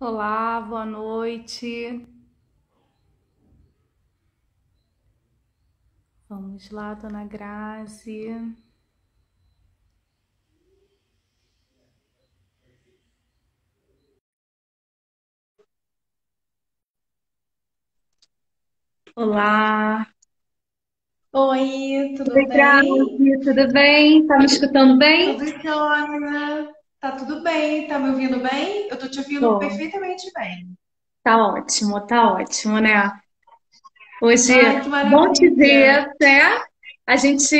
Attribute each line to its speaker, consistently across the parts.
Speaker 1: Olá, boa noite. Vamos lá, dona Grazi. Olá.
Speaker 2: Oi, tudo
Speaker 1: Oi,
Speaker 2: bem?
Speaker 1: Grazi, tudo bem? Tá me escutando bem?
Speaker 2: Tudo jóia? Tá tudo bem? Tá me ouvindo bem? Eu tô te ouvindo
Speaker 1: Tô.
Speaker 2: perfeitamente bem.
Speaker 1: Tá ótimo, né? Hoje,
Speaker 2: Ai, que
Speaker 1: bom te ver
Speaker 2: maravilha!
Speaker 1: até. A gente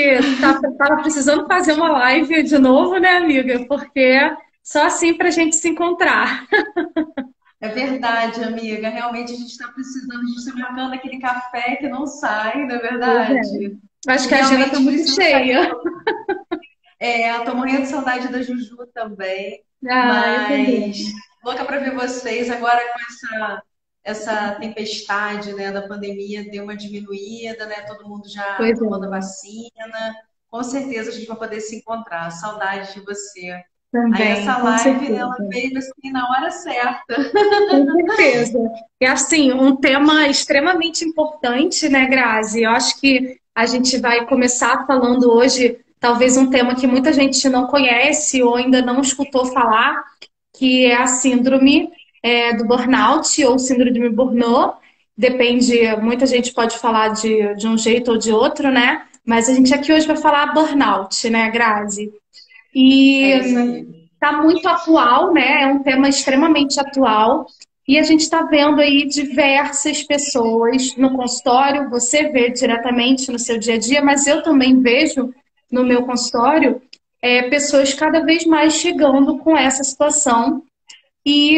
Speaker 1: tava precisando fazer uma live de novo, né, amiga? Porque só assim pra gente se encontrar.
Speaker 2: É verdade, amiga. Realmente a gente tá precisando, a gente tá marcando aquele café que não sai, não é
Speaker 1: Pois
Speaker 2: verdade?
Speaker 1: é. Acho
Speaker 2: E
Speaker 1: que a agenda tá
Speaker 2: realmente
Speaker 1: muito
Speaker 2: precisa sair.
Speaker 1: cheia.
Speaker 2: Eu tô morrendo de saudade da Juju também,
Speaker 1: Ah, eu
Speaker 2: mas
Speaker 1: também.
Speaker 2: louca para ver vocês agora com essa tempestade, né, da pandemia, deu uma diminuída, né, todo mundo já
Speaker 1: Pois
Speaker 2: tomando a
Speaker 1: é.
Speaker 2: vacina. Com certeza a gente vai poder se encontrar. Saudade de você. Aí
Speaker 1: Também,
Speaker 2: essa
Speaker 1: com
Speaker 2: live, ela
Speaker 1: certeza.
Speaker 2: veio assim na hora certa.
Speaker 1: Com certeza. É assim, um tema extremamente importante, né, Grazi? Eu acho que a gente vai começar falando hoje, talvez um tema que muita gente não conhece ou ainda não escutou falar, que é a síndrome do burnout ou síndrome de Burnout. Depende, muita gente pode falar de um jeito ou de outro, né? Mas a gente aqui hoje vai falar burnout, né, Grazi?
Speaker 2: É
Speaker 1: E
Speaker 2: isso aí.
Speaker 1: está muito atual, né? É um tema extremamente atual. E a gente está vendo aí diversas pessoas no consultório, você vê diretamente no seu dia a dia, mas eu também vejo no meu consultório pessoas cada vez mais chegando com essa situação. E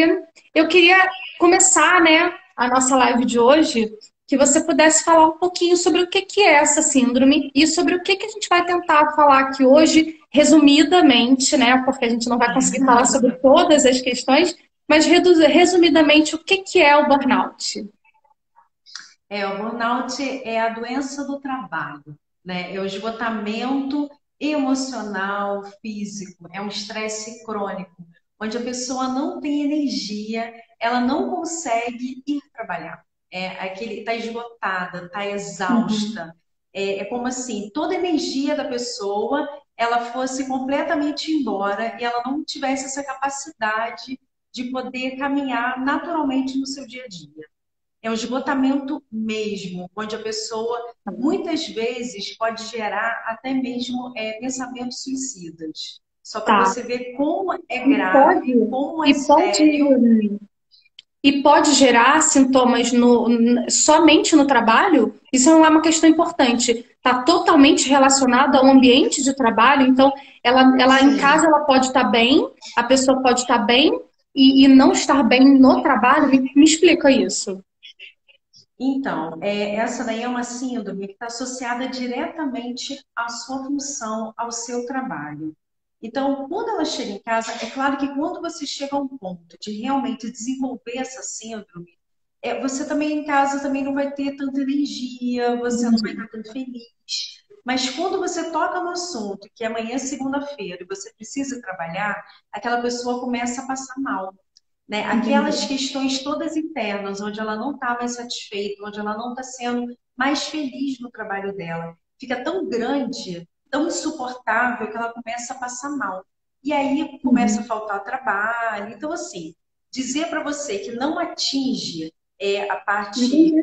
Speaker 1: eu queria começar, né, a nossa live de hoje, que você pudesse falar um pouquinho sobre o que que é essa síndrome e sobre o que que a gente vai tentar falar aqui hoje, resumidamente, né, porque a gente não vai conseguir falar sobre todas as questões, mas resumidamente, o que que é o burnout?
Speaker 2: O burnout é a doença do trabalho, né? É o esgotamento emocional, físico, é um estresse crônico, onde a pessoa não tem energia, ela não consegue ir trabalhar. É aquele, tá esgotada, tá
Speaker 1: Uhum.
Speaker 2: exausta. É como assim, toda a energia da pessoa ela fosse completamente embora e ela não tivesse essa capacidade de poder caminhar naturalmente no seu dia a dia. É um esgotamento mesmo, onde a pessoa muitas vezes pode gerar até mesmo pensamentos suicidas. Só para
Speaker 1: Tá.
Speaker 2: você ver como é
Speaker 1: E
Speaker 2: grave,
Speaker 1: pode,
Speaker 2: como é
Speaker 1: e pode
Speaker 2: sério.
Speaker 1: E pode gerar sintomas somente no trabalho? Isso não é uma questão importante. Está totalmente relacionado ao ambiente de trabalho. Então, ela em casa
Speaker 2: Sim.
Speaker 1: ela pode estar bem, a pessoa pode estar bem e não estar bem no trabalho. Me explica isso.
Speaker 2: Então, essa daí é uma síndrome que está associada diretamente à sua função, ao seu trabalho. Então, quando ela chega em casa, é claro que quando você chega a um ponto de realmente desenvolver essa síndrome, você também em casa também não vai ter tanta energia, você não vai
Speaker 1: Entendi.
Speaker 2: estar tão feliz. Mas quando você toca no assunto, que amanhã é segunda-feira e você precisa trabalhar, aquela pessoa começa a passar mal, né? Aquelas
Speaker 1: Entendi.
Speaker 2: questões todas internas, onde ela não está mais satisfeita, onde ela não está sendo mais feliz no trabalho dela, fica tão grande, tão insuportável que ela começa a passar mal. E aí começa a
Speaker 1: Uhum.
Speaker 2: faltar trabalho. Então, assim, dizer para você que não atinge a parte
Speaker 1: Entendi.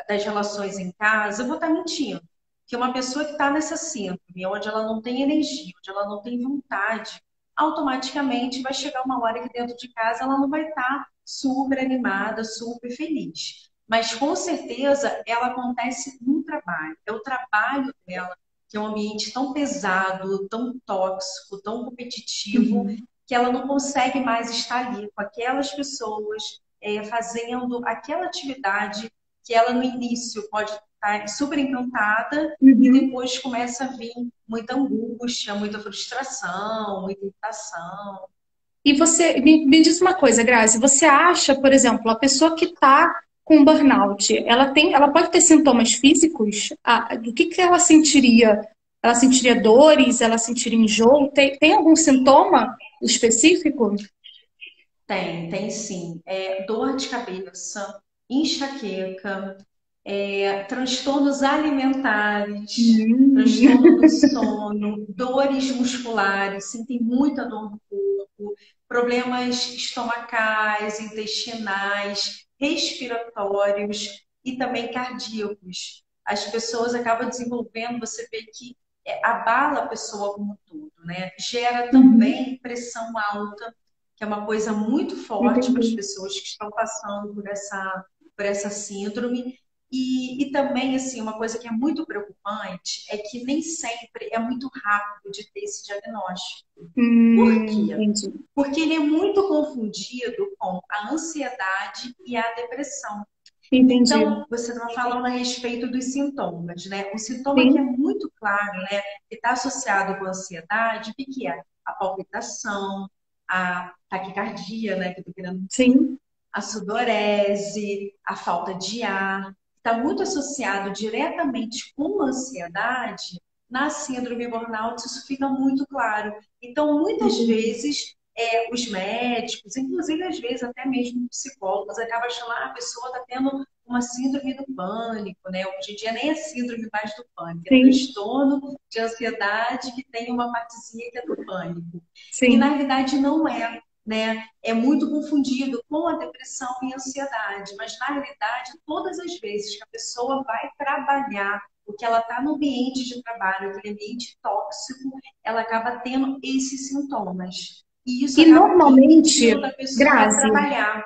Speaker 2: das relações em casa, eu vou estar mentindo. Que uma pessoa que está nessa síndrome, onde ela não tem energia, onde ela não tem vontade, automaticamente vai chegar uma hora que dentro de casa ela não vai estar super animada, super feliz. Mas com certeza ela acontece no trabalho. É o trabalho dela, que é um ambiente tão pesado, tão tóxico, tão competitivo,
Speaker 1: Uhum.
Speaker 2: que ela não consegue mais estar ali com aquelas pessoas, fazendo aquela atividade que ela no início pode estar super encantada e
Speaker 1: Uhum.
Speaker 2: depois começa a vir muita angústia, muita frustração, muita irritação.
Speaker 1: E você me diz uma coisa, Grazi, você acha, por exemplo, a pessoa que está com burnout, ela pode ter sintomas físicos? Do que ela sentiria? Ela sentiria dores? Ela sentiria enjoo? Tem algum sintoma específico?
Speaker 2: Tem sim. Dor de cabeça, enxaqueca, transtornos alimentares, transtorno do
Speaker 1: Hum.
Speaker 2: sono, dores musculares, sentem muita dor no corpo, problemas estomacais, intestinais, respiratórios e também cardíacos. As pessoas acabam desenvolvendo, você vê que abala a pessoa como um todo, né? Gera
Speaker 1: Uhum.
Speaker 2: também pressão alta, que é uma coisa muito forte para as
Speaker 1: Entendi.
Speaker 2: pessoas que estão passando por essa síndrome. E também, assim, uma coisa que é muito preocupante é que nem sempre é muito rápido de ter esse diagnóstico. Por quê?
Speaker 1: Entendi.
Speaker 2: Porque ele é muito confundido com a ansiedade e a depressão.
Speaker 1: Entendi.
Speaker 2: Então, você estava falando a respeito dos sintomas, né? Um sintoma que é
Speaker 1: Sim,
Speaker 2: muito claro, né? Que está associado com a ansiedade, o que que é? A palpitação, a taquicardia, né? Que eu tô querendo dizer,
Speaker 1: sim.
Speaker 2: a sudorese, a falta de ar, está muito associado diretamente com a ansiedade. Na síndrome burnout, isso fica muito claro. Então, muitas
Speaker 1: Entendi.
Speaker 2: vezes, os médicos, inclusive às vezes até mesmo psicólogos, acabam achando que a pessoa está tendo uma síndrome do pânico, né? Hoje em dia nem é síndrome mais do pânico, é
Speaker 1: Sim,
Speaker 2: transtorno de ansiedade que tem uma partezinha que é do pânico. E na
Speaker 1: sim.
Speaker 2: realidade não é, né? É muito confundido com a depressão e a ansiedade, mas na realidade, todas as vezes que a pessoa vai trabalhar, porque ela está no ambiente de trabalho, aquele ambiente tóxico, ela acaba tendo esses sintomas. E isso
Speaker 1: E
Speaker 2: acaba que
Speaker 1: normalmente,
Speaker 2: impedindo da pessoa
Speaker 1: Grazi,
Speaker 2: trabalhar.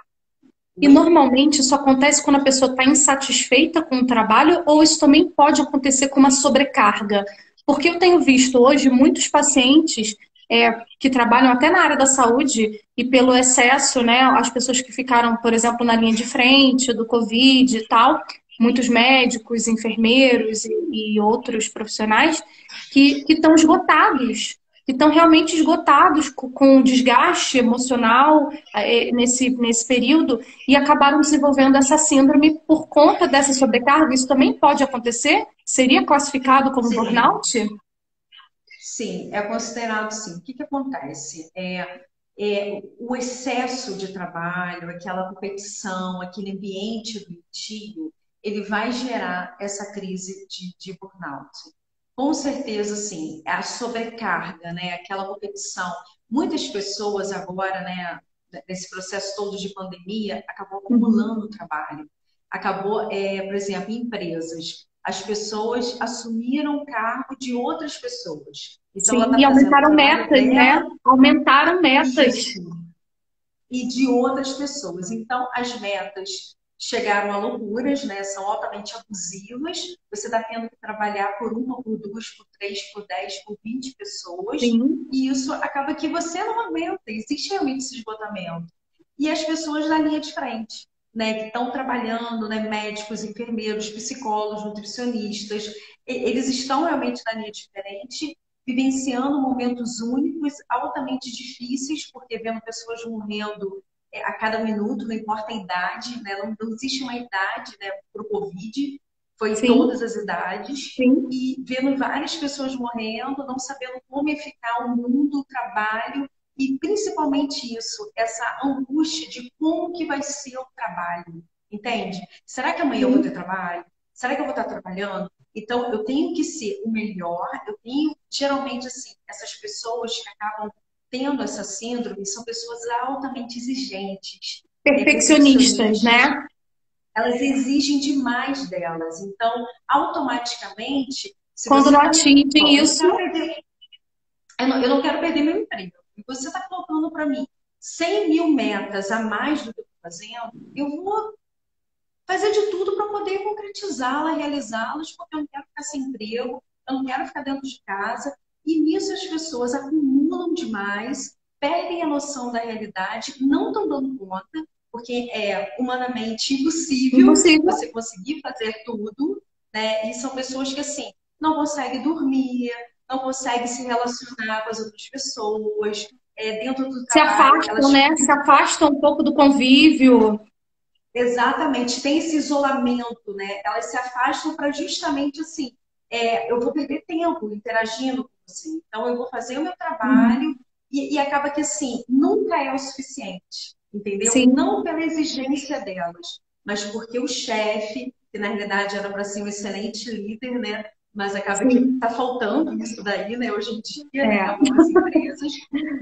Speaker 1: e
Speaker 2: Oi?
Speaker 1: normalmente isso acontece quando a pessoa está insatisfeita com o trabalho, ou isso também pode acontecer com uma sobrecarga? Porque eu tenho visto hoje muitos pacientes que trabalham até na área da saúde e pelo excesso, né, as pessoas que ficaram, por exemplo, na linha de frente do Covid e tal, muitos médicos, enfermeiros e outros profissionais que estão esgotados, que estão realmente esgotados com desgaste emocional nesse período e acabaram desenvolvendo essa síndrome por conta dessa sobrecarga. Isso também pode acontecer? Seria classificado como
Speaker 2: Sim,
Speaker 1: burnout?
Speaker 2: sim, é considerado sim. O que que acontece? O excesso de trabalho, aquela competição, aquele ambiente doentio, ele vai gerar essa crise de burnout. Com certeza, sim, a sobrecarga, né? Aquela competição. Muitas pessoas agora, né, nesse processo todo de pandemia, acabou
Speaker 1: Uhum.
Speaker 2: acumulando trabalho. Acabou, por exemplo, em empresas, as pessoas assumiram o cargo de outras pessoas. Então, ela
Speaker 1: Sim,
Speaker 2: está
Speaker 1: e
Speaker 2: fazendo o
Speaker 1: aumentaram
Speaker 2: trabalho
Speaker 1: metas, né?
Speaker 2: dela,
Speaker 1: Aumentaram metas.
Speaker 2: isso, e de outras pessoas. Então, as metas chegaram a loucuras, né? São altamente abusivas. Você está tendo que trabalhar por uma, por duas, por três, por 10, por 20 pessoas.
Speaker 1: Sim,
Speaker 2: E isso acaba que você não aguenta. Existe realmente esse esgotamento. E as pessoas da linha de frente, né? Que estão trabalhando, né? Médicos, enfermeiros, psicólogos, nutricionistas. Eles estão realmente na linha de frente, vivenciando momentos únicos, altamente difíceis, porque vendo pessoas morrendo a cada minuto, não importa a idade, né? Não existe uma idade, né, para o Covid, foi
Speaker 1: sim,
Speaker 2: todas as idades,
Speaker 1: sim.
Speaker 2: e vendo várias pessoas morrendo, não sabendo como ia ficar o mundo, o trabalho, e principalmente isso, essa angústia de como que vai ser o trabalho, entende? Será que amanhã eu vou ter
Speaker 1: Sim.
Speaker 2: trabalho? Será que eu vou estar trabalhando? Então, eu tenho que ser o melhor, eu tenho, geralmente, assim, essas pessoas que acabam tendo essa síndrome são pessoas altamente exigentes,
Speaker 1: Perfeccionistas,
Speaker 2: perfeccionistas,
Speaker 1: né?
Speaker 2: elas exigem demais delas. Então, automaticamente, se
Speaker 1: Quando
Speaker 2: você
Speaker 1: não
Speaker 2: está me.
Speaker 1: atingem
Speaker 2: Bom, eu não
Speaker 1: isso,
Speaker 2: quero perder, eu não quero perder meu emprego. E você está colocando para mim 100 mil metas a mais do que eu estou fazendo, eu vou fazer de tudo para poder concretizá-la, realizá-las, porque eu não quero ficar sem emprego, eu não quero ficar dentro de casa. E nisso as pessoas acumulam demais, perdem a noção da realidade, não estão dando conta, porque é humanamente impossível
Speaker 1: impossível.
Speaker 2: você conseguir fazer tudo, né? E são pessoas que, assim, não conseguem dormir, não conseguem se relacionar com as outras pessoas, dentro do
Speaker 1: Se
Speaker 2: trabalho,
Speaker 1: afastam,
Speaker 2: elas
Speaker 1: né? Se afastam um pouco do convívio.
Speaker 2: exatamente, tem esse isolamento, né? Elas se afastam para justamente assim, eu vou perder tempo interagindo com você. Então, eu vou fazer o meu trabalho
Speaker 1: Uhum.
Speaker 2: e acaba que assim, nunca é o suficiente. entendeu?
Speaker 1: sim,
Speaker 2: Não pela exigência delas, mas porque o chefe, que na realidade era para ser um excelente líder, né? Mas acaba que
Speaker 1: sim.
Speaker 2: está faltando isso daí, né? Hoje em dia, né? Em
Speaker 1: É,
Speaker 2: algumas empresas,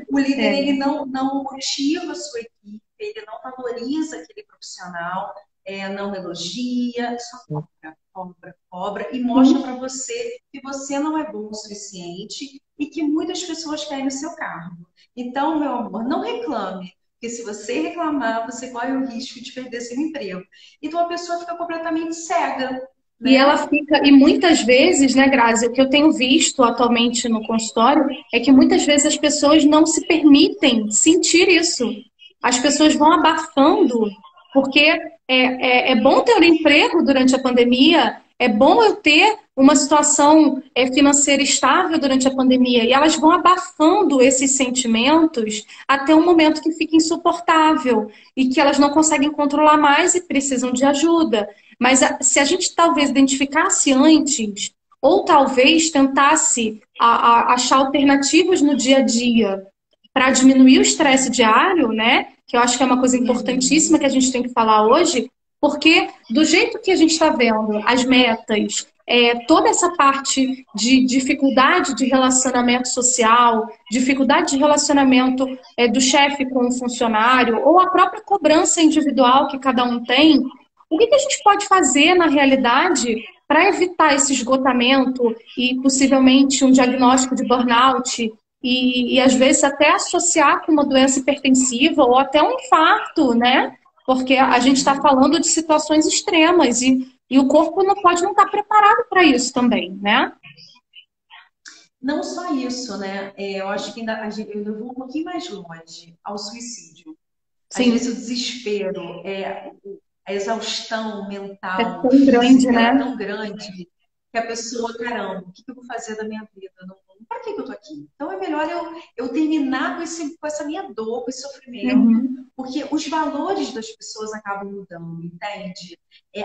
Speaker 2: o líder
Speaker 1: é.
Speaker 2: ele não motiva a sua equipe, ele não valoriza aquele profissional, não elogia, só cobra, cobra, cobra e mostra
Speaker 1: Sim.
Speaker 2: para você que você não é bom o suficiente e que muitas pessoas querem o seu cargo. Então, meu amor, não reclame. Porque se você reclamar, você corre o risco de perder seu emprego. Então a pessoa fica completamente cega,
Speaker 1: E ela
Speaker 2: né?
Speaker 1: fica, e muitas vezes, né, Grazi, o que eu tenho visto atualmente no consultório é que muitas vezes as pessoas não se permitem sentir isso. As pessoas vão abafando, porque é bom ter um emprego durante a pandemia, é bom eu ter uma situação financeira estável durante a pandemia, e elas vão abafando esses sentimentos até um momento que fica insuportável e que elas não conseguem controlar mais e precisam de ajuda. Mas se a gente talvez identificasse antes, ou talvez tentasse achar alternativas no dia a dia para diminuir o estresse diário, né? Que eu acho que é uma coisa importantíssima
Speaker 2: Uhum.
Speaker 1: que a gente tem que falar hoje, porque do jeito que a gente está vendo as metas, toda essa parte de dificuldade de relacionamento social, dificuldade de relacionamento do chefe com o funcionário, ou a própria cobrança individual que cada um tem, o que a gente pode fazer, na realidade, para evitar esse esgotamento e possivelmente um diagnóstico de burnout e às vezes até associar com uma doença hipertensiva ou até um infarto, né? Porque a gente está
Speaker 2: Sim.
Speaker 1: falando de situações extremas e o corpo não pode não estar preparado para isso também, né?
Speaker 2: Não só isso, né? Eu acho que eu ainda vou um pouquinho mais longe ao suicídio. Às vezes o
Speaker 1: Sim,
Speaker 2: desespero, a exaustão
Speaker 1: é
Speaker 2: mental,
Speaker 1: tão grande,
Speaker 2: física, ela é
Speaker 1: né?
Speaker 2: tão grande que a pessoa, caramba, o que eu vou fazer da minha vida? Não, para que eu tô aqui? Então é melhor eu terminar com essa minha dor, com esse sofrimento,
Speaker 1: Uhum.
Speaker 2: porque os valores das pessoas acabam mudando, entende?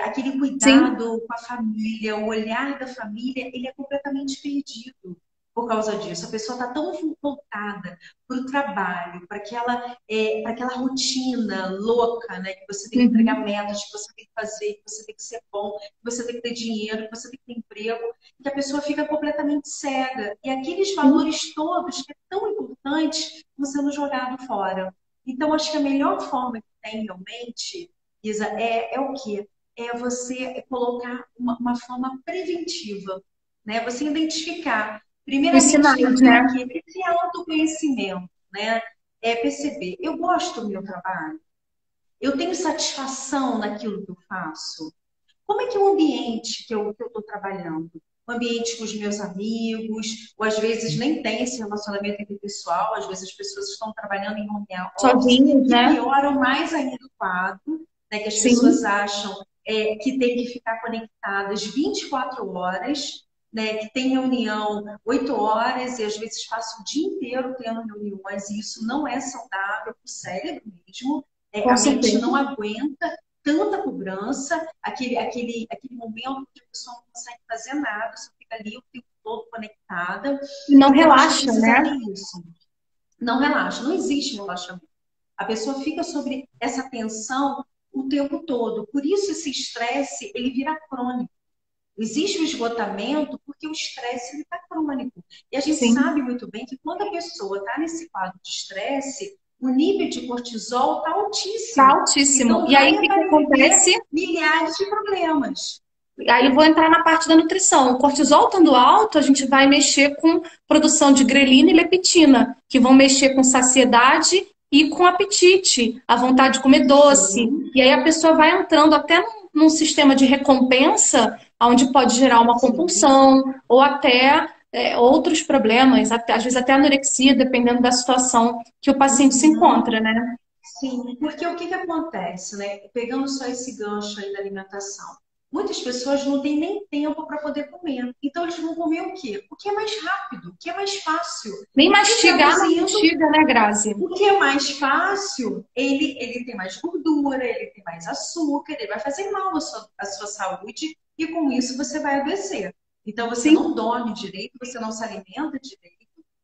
Speaker 2: Aquele
Speaker 1: Sim,
Speaker 2: cuidado com a família, o olhar da família, ele é completamente perdido por causa disso. A pessoa está tão voltada para o trabalho, para aquela rotina louca, né? Que você tem que entregar
Speaker 1: uhum.
Speaker 2: metas, que você tem que fazer, que você tem que ser bom, que você tem que ter dinheiro, que você tem que ter emprego, que a pessoa fica completamente cega. E aqueles
Speaker 1: Sim.
Speaker 2: valores todos que é tão importantes vão sendo jogados fora. Então, acho que a melhor forma que tem realmente, Isa, é o quê? É você colocar uma forma preventiva, né? Você identificar,
Speaker 1: Os
Speaker 2: primeiramente,
Speaker 1: sinais,
Speaker 2: ter
Speaker 1: né?
Speaker 2: o quê? Ter esse autoconhecimento, né? Perceber, eu gosto do meu trabalho, eu tenho satisfação naquilo que eu faço. Como é que é o ambiente que eu estou trabalhando? O ambiente com os meus amigos, ou às vezes nem tem esse relacionamento interpessoal, às vezes as pessoas estão trabalhando em home office,
Speaker 1: Sozinhos,
Speaker 2: que
Speaker 1: né?
Speaker 2: piora mais ainda o quadro, né, que as pessoas
Speaker 1: Sim,
Speaker 2: acham que tem que ficar conectadas 24 horas, né, que tem reunião 8 horas e às vezes passa o dia inteiro tendo reuniões, e isso não é saudável para o cérebro mesmo.
Speaker 1: com
Speaker 2: A mente
Speaker 1: certeza.
Speaker 2: não aguenta tanta cobrança, aquele momento que a pessoa não consegue fazer nada, só fica ali o tempo todo conectada.
Speaker 1: E não
Speaker 2: Então, acho que
Speaker 1: relaxa,
Speaker 2: precisa ter
Speaker 1: né?
Speaker 2: isso. Não relaxa, não existe relaxamento. A pessoa fica sobre essa tensão o tempo todo. Por isso, esse estresse, ele vira crônico. Existe o esgotamento porque o estresse está crônico. E a gente
Speaker 1: Sim.
Speaker 2: sabe muito bem que quando a pessoa está nesse quadro de estresse, o nível de cortisol está
Speaker 1: Tá
Speaker 2: altíssimo.
Speaker 1: altíssimo.
Speaker 2: Então,
Speaker 1: E aí,
Speaker 2: vai
Speaker 1: o que que
Speaker 2: aparecer
Speaker 1: acontece?
Speaker 2: milhares de problemas.
Speaker 1: Aí eu vou entrar na parte da nutrição. O cortisol estando alto, a gente vai mexer com produção de grelina e leptina, que vão mexer com saciedade e com apetite, a vontade de comer doce.
Speaker 2: Sim,
Speaker 1: E aí a pessoa vai entrando até num sistema de recompensa, onde pode gerar uma
Speaker 2: sim,
Speaker 1: compulsão ou até outros problemas, às vezes até anorexia, dependendo da situação que o paciente se
Speaker 2: uhum,
Speaker 1: encontra, né?
Speaker 2: sim. Porque o que acontece, né? Pegando só esse gancho aí da alimentação. Muitas pessoas não têm nem tempo para poder comer. Então, eles vão comer o quê? O que é mais rápido, o que é mais fácil.
Speaker 1: Nem
Speaker 2: E
Speaker 1: mastigar não
Speaker 2: traduzindo,
Speaker 1: mastiga, né, Grazi?
Speaker 2: o que é mais fácil, ele tem mais gordura, ele tem mais açúcar, ele vai fazer mal à sua saúde e com isso você vai adoecer. Então você não
Speaker 1: Sim.
Speaker 2: dorme direito, você não se alimenta direito,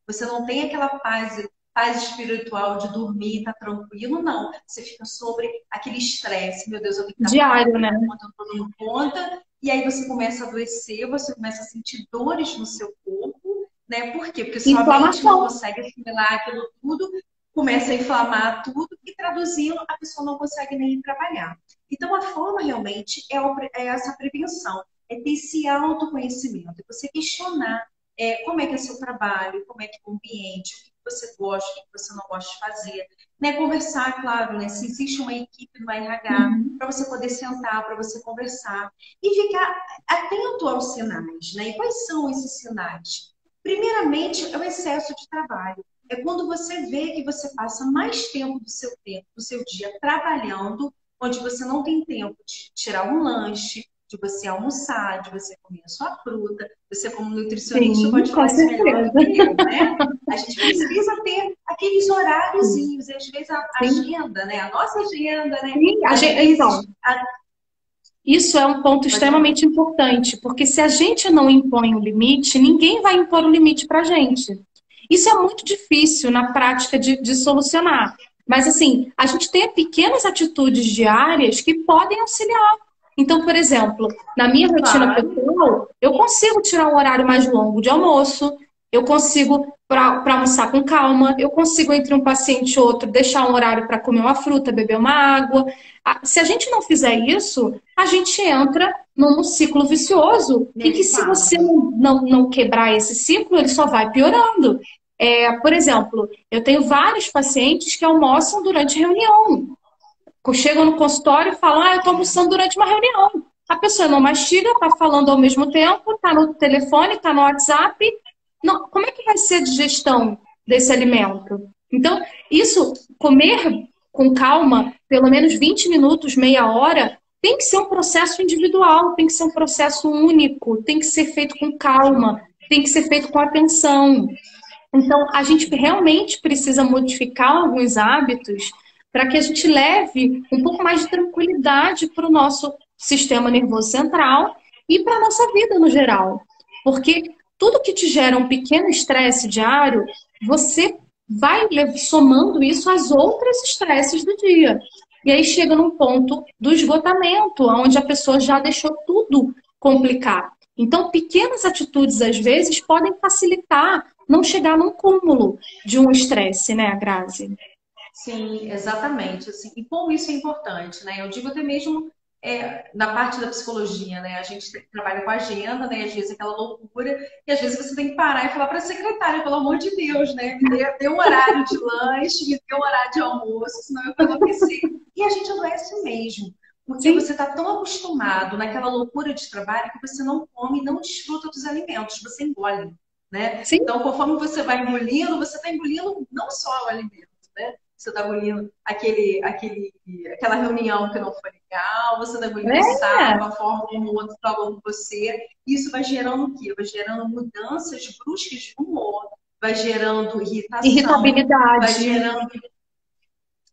Speaker 2: você não tem aquela paz paz espiritual de dormir, tá tranquilo, não. Você fica sobre aquele estresse, meu Deus, eu tenho que estar
Speaker 1: Diário, né?
Speaker 2: eu tô dando conta, e aí você começa a adoecer, você começa a sentir dores no seu corpo, né? Por quê? Porque sua mente não
Speaker 1: Inflamação.
Speaker 2: consegue assimilar aquilo tudo, começa a inflamar tudo, e traduzindo, a pessoa não consegue nem ir trabalhar. Então, a forma realmente é essa prevenção, é ter esse autoconhecimento, é você questionar como é que é seu trabalho, como é que é o ambiente, o que você gosta, o que você não gosta de fazer. Né? Conversar, claro, né? Se existe uma equipe no RH,
Speaker 1: Uhum.
Speaker 2: para você poder sentar, para você conversar e ficar atento aos sinais. Né? E quais são esses sinais? Primeiramente, é o excesso de trabalho. É quando você vê que você passa mais tempo, do seu dia trabalhando, onde você não tem tempo de tirar um lanche, de você almoçar, de você comer a sua fruta. Você, como nutricionista,
Speaker 1: Sim,
Speaker 2: pode
Speaker 1: com
Speaker 2: falar isso melhor
Speaker 1: certeza.
Speaker 2: do que eu, né? A gente precisa ter aqueles horáriozinhos, e às vezes a
Speaker 1: Sim,
Speaker 2: agenda, né? A nossa agenda, né?
Speaker 1: sim.
Speaker 2: Às
Speaker 1: Então,
Speaker 2: vezes.
Speaker 1: isso é um ponto
Speaker 2: Pode falar.
Speaker 1: extremamente importante, porque se a gente não impõe o limite, ninguém vai impor o limite para a gente. Isso é muito difícil na prática de solucionar. Mas, assim, a gente tem pequenas atitudes diárias que podem auxiliar. Então, por exemplo, na minha rotina
Speaker 2: Claro,
Speaker 1: pessoal, eu consigo tirar um horário mais longo de almoço, eu consigo para almoçar com calma, eu consigo, entre um paciente e outro, deixar um horário para comer uma fruta, beber uma água. Se a gente não fizer isso, a gente entra num ciclo vicioso e que
Speaker 2: nesse
Speaker 1: se você
Speaker 2: quadro.
Speaker 1: não quebrar esse ciclo, ele só vai piorando. Por exemplo, eu tenho vários pacientes que almoçam durante reunião. Chegam no consultório e falam, eu estou almoçando durante uma reunião. A pessoa não mastiga, está falando ao mesmo tempo, está no telefone, está no WhatsApp. Não, como é que vai ser a digestão desse alimento? Então, isso, comer com calma, pelo menos 20 minutos, meia hora, tem que ser um processo individual, tem que ser um processo único, tem que ser feito com calma, tem que ser feito com atenção. Então, a gente realmente precisa modificar alguns hábitos para que a gente leve um pouco mais de tranquilidade para o nosso sistema nervoso central e para a nossa vida no geral. Porque tudo que te gera um pequeno estresse diário, você vai somando isso às outras estresses do dia. E aí chega num ponto do esgotamento, onde a pessoa já deixou tudo complicar. Então, pequenas atitudes, às vezes, podem facilitar não chegar num cúmulo de um estresse, né, Grazi?
Speaker 2: Sim, exatamente. Assim, e como isso é importante, né? Eu digo até mesmo na parte da psicologia, né? A gente trabalha com agenda, né? Às vezes aquela loucura, e às vezes você tem que parar e falar para a secretária, pelo amor de Deus, né? Me dê um horário de lanche, me dê um horário de almoço, senão eu vou enlouquecer. E a gente adoece mesmo, porque
Speaker 1: Sim,
Speaker 2: você está tão acostumado naquela loucura de trabalho que você não come e não desfruta dos alimentos, você engole, né?
Speaker 1: sim,
Speaker 2: Então, conforme você vai engolindo, você está engolindo não só o alimento, né? Você está engolindo aquela reunião que não foi legal, você está engolindo o
Speaker 1: é
Speaker 2: sapo, a forma como o outro falou com você. Isso vai gerando o quê? Vai gerando mudanças bruscas de humor, vai gerando irritação, vai
Speaker 1: irritabilidade.
Speaker 2: gerando.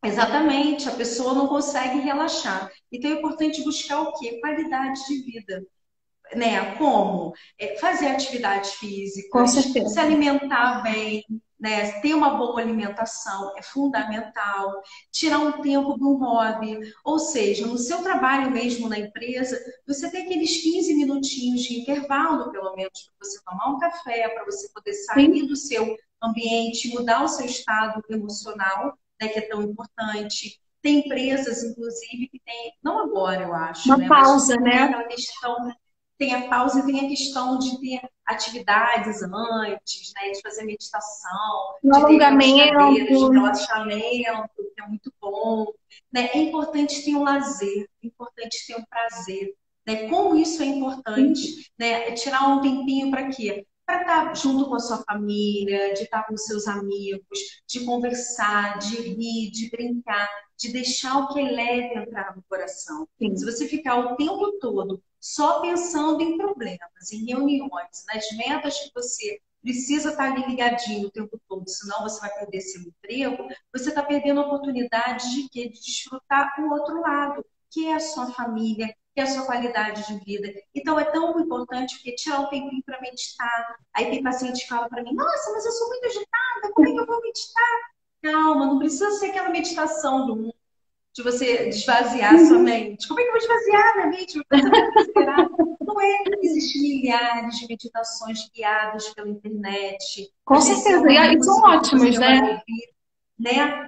Speaker 2: Exatamente, a pessoa não consegue relaxar. Então é importante buscar o quê? Qualidade de vida, né? Como fazer atividades
Speaker 1: Com
Speaker 2: físicas, se
Speaker 1: certeza.
Speaker 2: alimentar bem, né? Ter uma boa alimentação é fundamental. Tirar um tempo de um hobby, ou seja, no seu trabalho mesmo na empresa, você tem aqueles 15 minutinhos de intervalo, pelo menos, para você tomar um café, para você poder sair
Speaker 1: Sim,
Speaker 2: do seu ambiente, mudar o seu estado emocional, né? Que é tão importante. Tem empresas, inclusive, que tem, não agora, eu acho,
Speaker 1: uma
Speaker 2: né? Mas
Speaker 1: pausa,
Speaker 2: tem
Speaker 1: né?
Speaker 2: aquela questão, tem a pausa e tem a questão de ter atividades antes, né? De fazer meditação,
Speaker 1: Um
Speaker 2: de ter aquelas cadeiras de
Speaker 1: alongamento.
Speaker 2: relaxamento, que é muito bom. Né? É importante ter um lazer, é importante ter um prazer. Né? Como isso é
Speaker 1: Sim,
Speaker 2: importante, né? É tirar um tempinho para quê? Para estar junto com a sua família, de estar com os seus amigos, de conversar, de rir, de brincar, de deixar o que é leve entrar no coração. Se
Speaker 1: sim.
Speaker 2: você ficar o tempo todo só pensando em problemas, em reuniões, nas metas que você precisa estar ali ligadinho o tempo todo, senão você vai perder seu emprego, você está perdendo a oportunidade de quê? De desfrutar o outro lado, que é a sua família, que é a sua qualidade de vida. Então é tão importante porque tirar um tempinho para meditar. Aí tem paciente que fala para mim, nossa, mas eu sou muito agitada, como é que eu vou meditar? calma, não precisa ser aquela meditação de você esvaziar a sua mente. Como é que eu vou esvaziar minha mente? Vou fazer uma desesperada. Não é. Existem milhares de meditações guiadas pela internet.
Speaker 1: Com
Speaker 2: Às vezes é
Speaker 1: certeza.
Speaker 2: uma
Speaker 1: E são
Speaker 2: música que
Speaker 1: ótimos,
Speaker 2: você vai
Speaker 1: né?
Speaker 2: ouvir, né?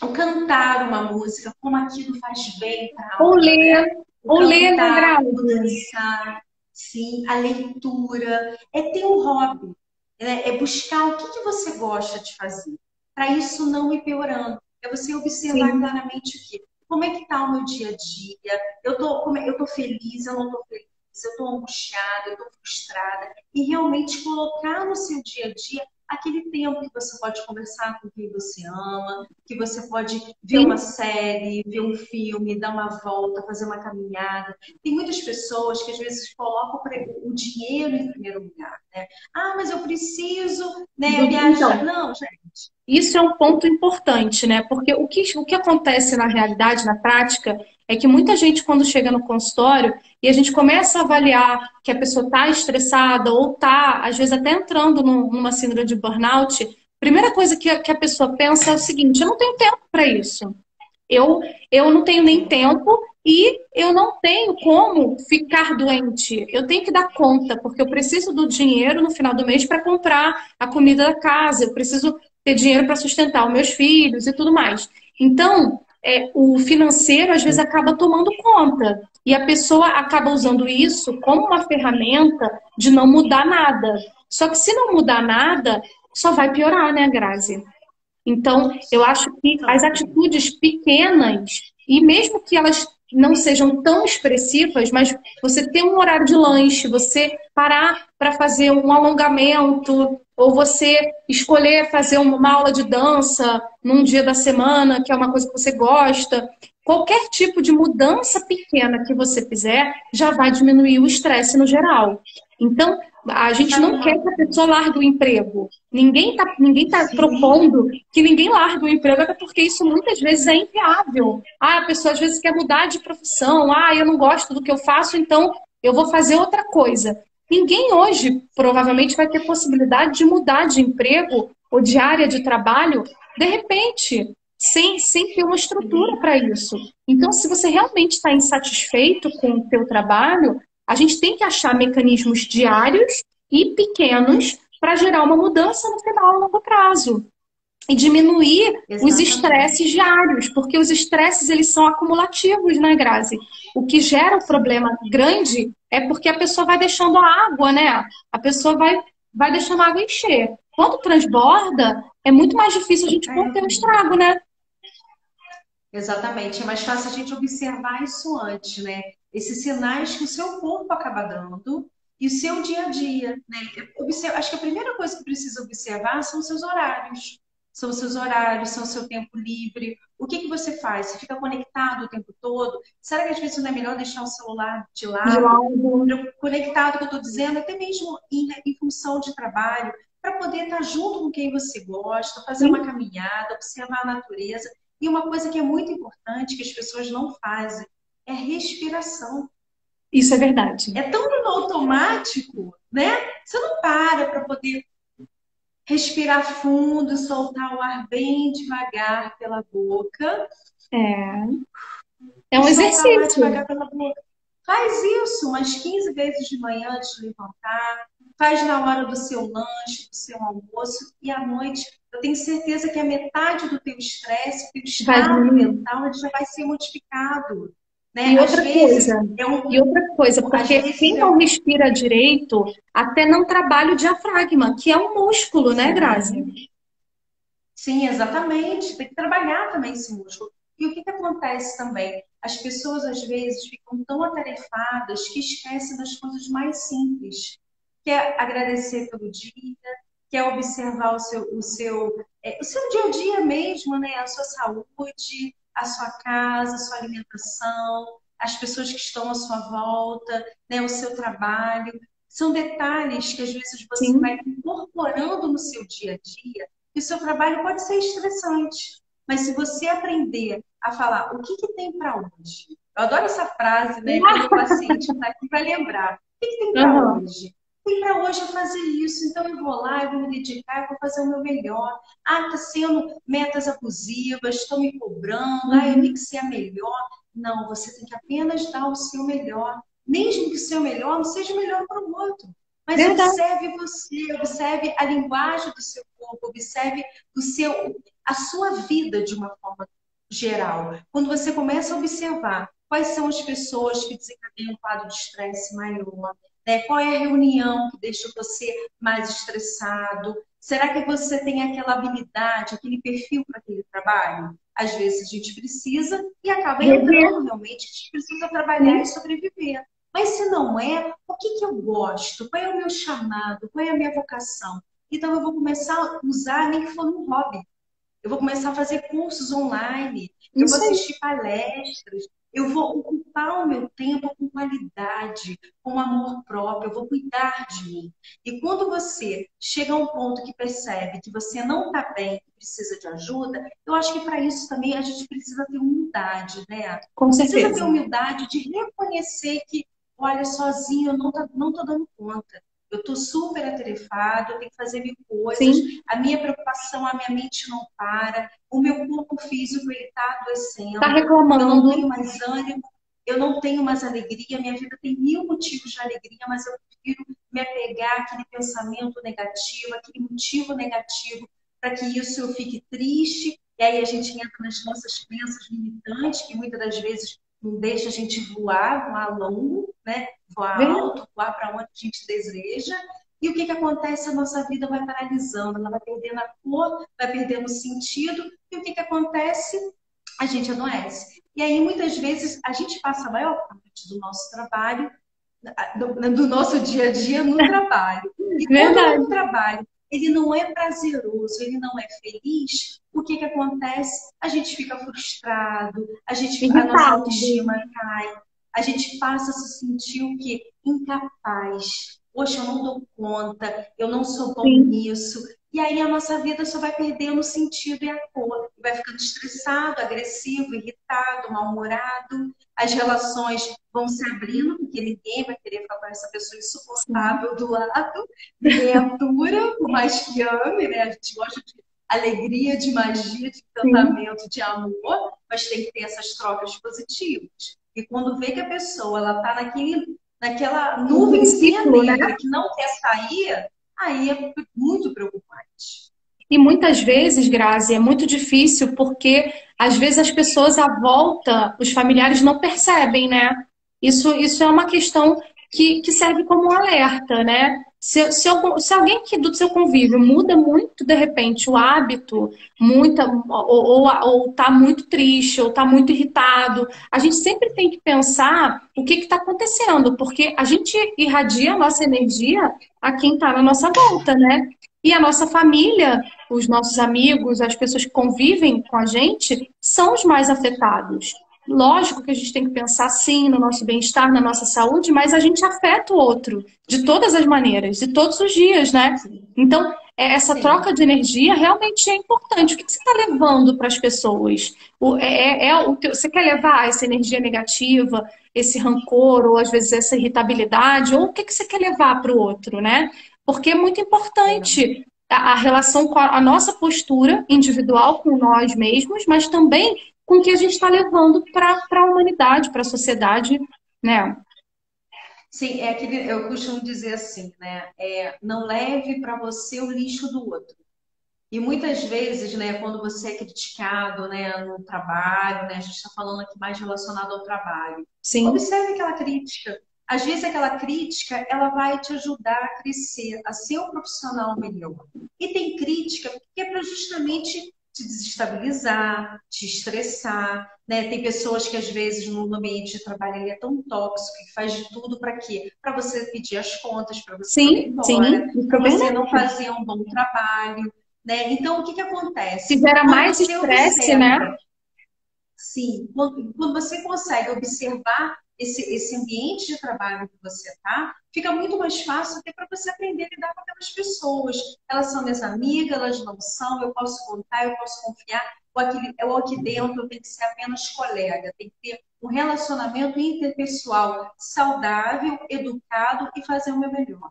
Speaker 2: O cantar uma música, como aquilo faz bem para a
Speaker 1: Ou
Speaker 2: alma,
Speaker 1: ler,
Speaker 2: né? O
Speaker 1: ou ler, né,
Speaker 2: cantar, o
Speaker 1: Grazi?
Speaker 2: dançar, sim, a leitura, é ter um hobby, né? É buscar o que que você gosta de fazer, para isso não ir piorando. É você observar
Speaker 1: Sim.
Speaker 2: claramente o quê? Como é que está o meu dia a dia? Eu tô feliz, eu não estou feliz, eu estou angustiada, eu estou frustrada. E realmente colocar no seu dia a dia aquele tempo que você pode conversar com quem você ama, que você pode ver uma
Speaker 1: Sim.
Speaker 2: série, ver um filme, dar uma volta, fazer uma caminhada. Tem muitas pessoas que às vezes colocam o dinheiro em primeiro lugar, né? Ah, mas eu preciso, né, viajar.
Speaker 1: Então,
Speaker 2: Não, gente.
Speaker 1: isso é um ponto importante, né? Porque o que acontece na realidade, na prática, é que muita gente, quando chega no consultório e a gente começa a avaliar que a pessoa está estressada ou está, às vezes, até entrando numa síndrome de burnout, a primeira coisa que a pessoa pensa é o seguinte: eu não tenho tempo para isso. Eu, eu não tenho nem
Speaker 2: Sim,
Speaker 1: tempo e eu não tenho como ficar doente. Eu tenho que dar conta, porque eu preciso do dinheiro no final do mês para comprar a comida da casa, eu preciso ter dinheiro para sustentar os meus filhos e tudo mais. Então, o financeiro às vezes acaba tomando conta e a pessoa acaba usando isso como uma ferramenta de não mudar nada. Só que se não mudar nada, só vai piorar, né, Grazi? Então, eu acho que as
Speaker 2: exatamente.
Speaker 1: atitudes pequenas, e mesmo que elas não sejam tão expressivas, mas você ter um horário de lanche, você parar para fazer um alongamento, ou você escolher fazer uma aula de dança num dia da semana, que é uma coisa que você gosta, qualquer tipo de mudança pequena que você fizer já vai diminuir o estresse no geral. Então, a gente
Speaker 2: Sabe
Speaker 1: não quer
Speaker 2: uma
Speaker 1: que a pessoa
Speaker 2: coisa?
Speaker 1: largue o emprego. Ninguém tá
Speaker 2: Sim,
Speaker 1: propondo que ninguém largue o emprego, até porque isso muitas vezes é inviável. Ah, a pessoa às vezes quer mudar de profissão. Ah, eu não gosto do que eu faço, então eu vou fazer outra coisa. Ninguém hoje provavelmente vai ter possibilidade de mudar de emprego ou de área de trabalho de repente, sem ter uma estrutura
Speaker 2: sim,
Speaker 1: para isso. Então, se você realmente está insatisfeito com o seu trabalho, a gente tem que achar mecanismos diários e pequenos para gerar uma mudança no final a longo prazo e diminuir os estresses
Speaker 2: exatamente.
Speaker 1: diários, porque os estresses eles são acumulativos, né, Grazi? O que gera o
Speaker 2: Sim.
Speaker 1: problema grande é porque a pessoa vai deixando a água, né? A pessoa vai deixando a água encher. Quando transborda, é muito mais difícil a gente conter o
Speaker 2: É.
Speaker 1: estrago, né?
Speaker 2: Exatamente, é mais fácil a gente observar isso antes, né? Esses sinais que o seu corpo acaba dando e o seu dia a dia, né? Acho que a primeira coisa que precisa observar são os seus horários. São os seus horários, são o seu tempo livre. O que que você faz? Você fica conectado o tempo todo? Será que às vezes não é melhor deixar o celular de
Speaker 1: De
Speaker 2: lado?
Speaker 1: lado.
Speaker 2: Conectado, que eu estou dizendo, até mesmo em função de trabalho, para poder estar junto com quem você gosta, fazer uma
Speaker 1: Sim,
Speaker 2: caminhada, observar a natureza. E uma coisa que é muito importante, que as pessoas não fazem, é respiração.
Speaker 1: isso é verdade.
Speaker 2: É tão no automático, né? Você não para poder respirar fundo, soltar o ar bem devagar pela boca
Speaker 1: É, é
Speaker 2: e
Speaker 1: um
Speaker 2: soltar o ar
Speaker 1: exercício.
Speaker 2: devagar pela boca. Faz isso umas 15 vezes de manhã antes de levantar, faz na hora do seu lanche, do seu almoço e à noite. Eu tenho certeza que a metade do teu estresse, do teu
Speaker 1: Vai
Speaker 2: estado
Speaker 1: diminuir.
Speaker 2: mental, ele já vai ser modificado, né?
Speaker 1: E outra coisa,
Speaker 2: Às
Speaker 1: porque
Speaker 2: vezes
Speaker 1: quem
Speaker 2: é
Speaker 1: não
Speaker 2: um,
Speaker 1: respira direito até não trabalha o diafragma, que é um músculo, né, Grazi?
Speaker 2: sim, sim, exatamente. Tem que trabalhar também esse músculo. E o que que acontece também? As pessoas às vezes ficam tão atarefadas que esquecem das coisas mais simples. Quer agradecer pelo dia, quer observar o seu dia a dia mesmo, né? A sua saúde, a sua casa, a sua alimentação, as pessoas que estão à sua volta, né? O seu trabalho. São detalhes que às vezes você vai
Speaker 1: Sim,
Speaker 2: incorporando no seu dia a dia, e o seu trabalho pode ser estressante. Mas se você aprender a falar o que que tem para hoje, eu adoro essa frase, né? Que o meu paciente está aqui para lembrar. O que que tem para
Speaker 1: aham,
Speaker 2: hoje? e para hoje eu fazer isso, então eu vou lá, eu vou me dedicar, eu vou fazer o meu melhor. Ah, está sendo metas abusivas, estão me cobrando, ah, eu tenho que
Speaker 1: Uhum.
Speaker 2: ser a melhor. Não, você tem que apenas dar o seu melhor. Mesmo que o seu melhor não seja o melhor para o outro. Mas
Speaker 1: Verdade.
Speaker 2: observe você, observe a linguagem do seu corpo, observe a sua vida de uma forma geral. Quando você começa a observar quais são as pessoas que desencadeiam um quadro de estresse maior, né? Qual é a reunião que deixa você mais estressado? Será que você tem aquela habilidade, aquele perfil para aquele trabalho? Às vezes a gente precisa e acaba
Speaker 1: Rever,
Speaker 2: entrando realmente, a gente precisa trabalhar e
Speaker 1: sim.
Speaker 2: sobreviver. Mas se não é, o que que eu gosto? Qual é o meu chamado? Qual é a minha vocação? Então eu vou começar a usar, nem que for um hobby. Eu vou começar a fazer cursos online, eu vou
Speaker 1: Isso aí.
Speaker 2: assistir palestras, eu vou ocupar o meu tempo com qualidade, com amor próprio, eu vou cuidar de mim. E quando você chega a um ponto que percebe que você não está bem, que precisa de ajuda, eu acho que para isso também a gente precisa ter humildade, né?
Speaker 1: Com
Speaker 2: Precisa ter
Speaker 1: certeza.
Speaker 2: humildade de reconhecer que, olha, sozinho eu não tô dando conta. Eu estou super atarefado, eu tenho que fazer mil coisas,
Speaker 1: Sim.
Speaker 2: a minha preocupação, a minha mente não para, o meu corpo físico ele está
Speaker 1: Tá
Speaker 2: adoecendo, eu não
Speaker 1: reclamando.
Speaker 2: tenho mais ânimo, eu não tenho mais alegria, minha vida tem mil motivos de alegria, mas eu prefiro me apegar àquele pensamento negativo, àquele motivo negativo, para que isso eu fique triste, e aí a gente entra nas nossas crenças limitantes, que muitas das vezes não deixa a gente voar longo, né? Voar
Speaker 1: Verdade.
Speaker 2: alto, voar para onde a gente deseja, e o que, que acontece? A nossa vida vai paralisando, ela vai perdendo a cor, vai perdendo o sentido, e o que, que acontece? A gente adoece. E aí, muitas vezes, a gente passa a maior parte do nosso trabalho, do nosso dia a dia no trabalho. E quando o
Speaker 1: Verdade.
Speaker 2: trabalho ele não é prazeroso, ele não é feliz, o que, que acontece? A gente fica frustrado, a nossa
Speaker 1: Irritado.
Speaker 2: autoestima cai, a gente passa a se sentir o quê? Incapaz. Poxa, eu não dou conta, eu não sou bom
Speaker 1: Sim.
Speaker 2: nisso. E aí a nossa vida só vai perdendo o sentido e a cor. Vai ficando estressado, agressivo, irritado, mal-humorado. As relações vão se abrindo, porque ninguém vai querer ficar com essa pessoa
Speaker 1: Sim.
Speaker 2: insuportável do lado. Ninguém atura, por mais que ame, né? A gente gosta de alegria, de magia, de
Speaker 1: Sim.
Speaker 2: encantamento, de amor, mas tem que ter essas trocas positivas. E quando vê que a pessoa ela está naquela
Speaker 1: Aquele
Speaker 2: nuvenzinha
Speaker 1: ciclo, né?
Speaker 2: negra que não quer sair, aí é muito preocupante.
Speaker 1: E muitas vezes, Grazi, é muito difícil porque às vezes as pessoas à volta, os familiares não percebem, né? Isso é uma questão que serve como um alerta, né? Se alguém que do seu convívio muda muito, de repente, o hábito, ou tá muito triste, ou tá muito irritado, a gente sempre tem que pensar o que está acontecendo, porque a gente irradia a nossa energia a quem está na nossa volta, né? E a nossa família, os nossos amigos, as pessoas que convivem com a gente, são os mais afetados. Lógico que a gente tem que pensar sim no nosso bem-estar, na nossa saúde, mas a gente afeta o outro de todas as maneiras, de todos os dias, né?
Speaker 2: Sim,
Speaker 1: Então, essa
Speaker 2: sim.
Speaker 1: troca de energia realmente é importante. O que você está levando para as pessoas? Você quer levar essa energia negativa, esse rancor, ou às vezes essa irritabilidade, ou o que você quer levar para o outro, né? Porque é muito importante a relação com a nossa postura individual com nós mesmos, mas também com o que a gente está levando para a humanidade, para a sociedade, né?
Speaker 2: Sim, é aquele, eu costumo dizer assim, né? Não leve para você o lixo do outro. E muitas vezes, né, quando você é criticado, né, no trabalho, né, a gente está falando aqui mais relacionado ao trabalho,
Speaker 1: Sim,
Speaker 2: observe aquela crítica. Às vezes aquela crítica, ela vai te ajudar a crescer, a ser um profissional melhor. E tem crítica que é para justamente te desestabilizar, te estressar, né? Tem pessoas que às vezes no ambiente de trabalho ele é tão tóxico que faz de tudo para quê? Para você pedir as contas, para você não ir embora,
Speaker 1: sim, isso
Speaker 2: para
Speaker 1: é
Speaker 2: você não
Speaker 1: verdade.
Speaker 2: fazer um bom trabalho, né? Então, o que que
Speaker 1: Que
Speaker 2: acontece?
Speaker 1: gera
Speaker 2: Quando
Speaker 1: mais
Speaker 2: você
Speaker 1: estresse, né?
Speaker 2: observa, sim, quando você consegue observar esse ambiente de trabalho que você está, fica muito mais fácil até para você aprender a lidar com aquelas pessoas. Elas são minhas amigas, elas não são, eu posso contar, eu posso confiar, ou aqui dentro eu tenho que ser apenas colega, tem que ter um relacionamento interpessoal saudável, educado e fazer o meu melhor.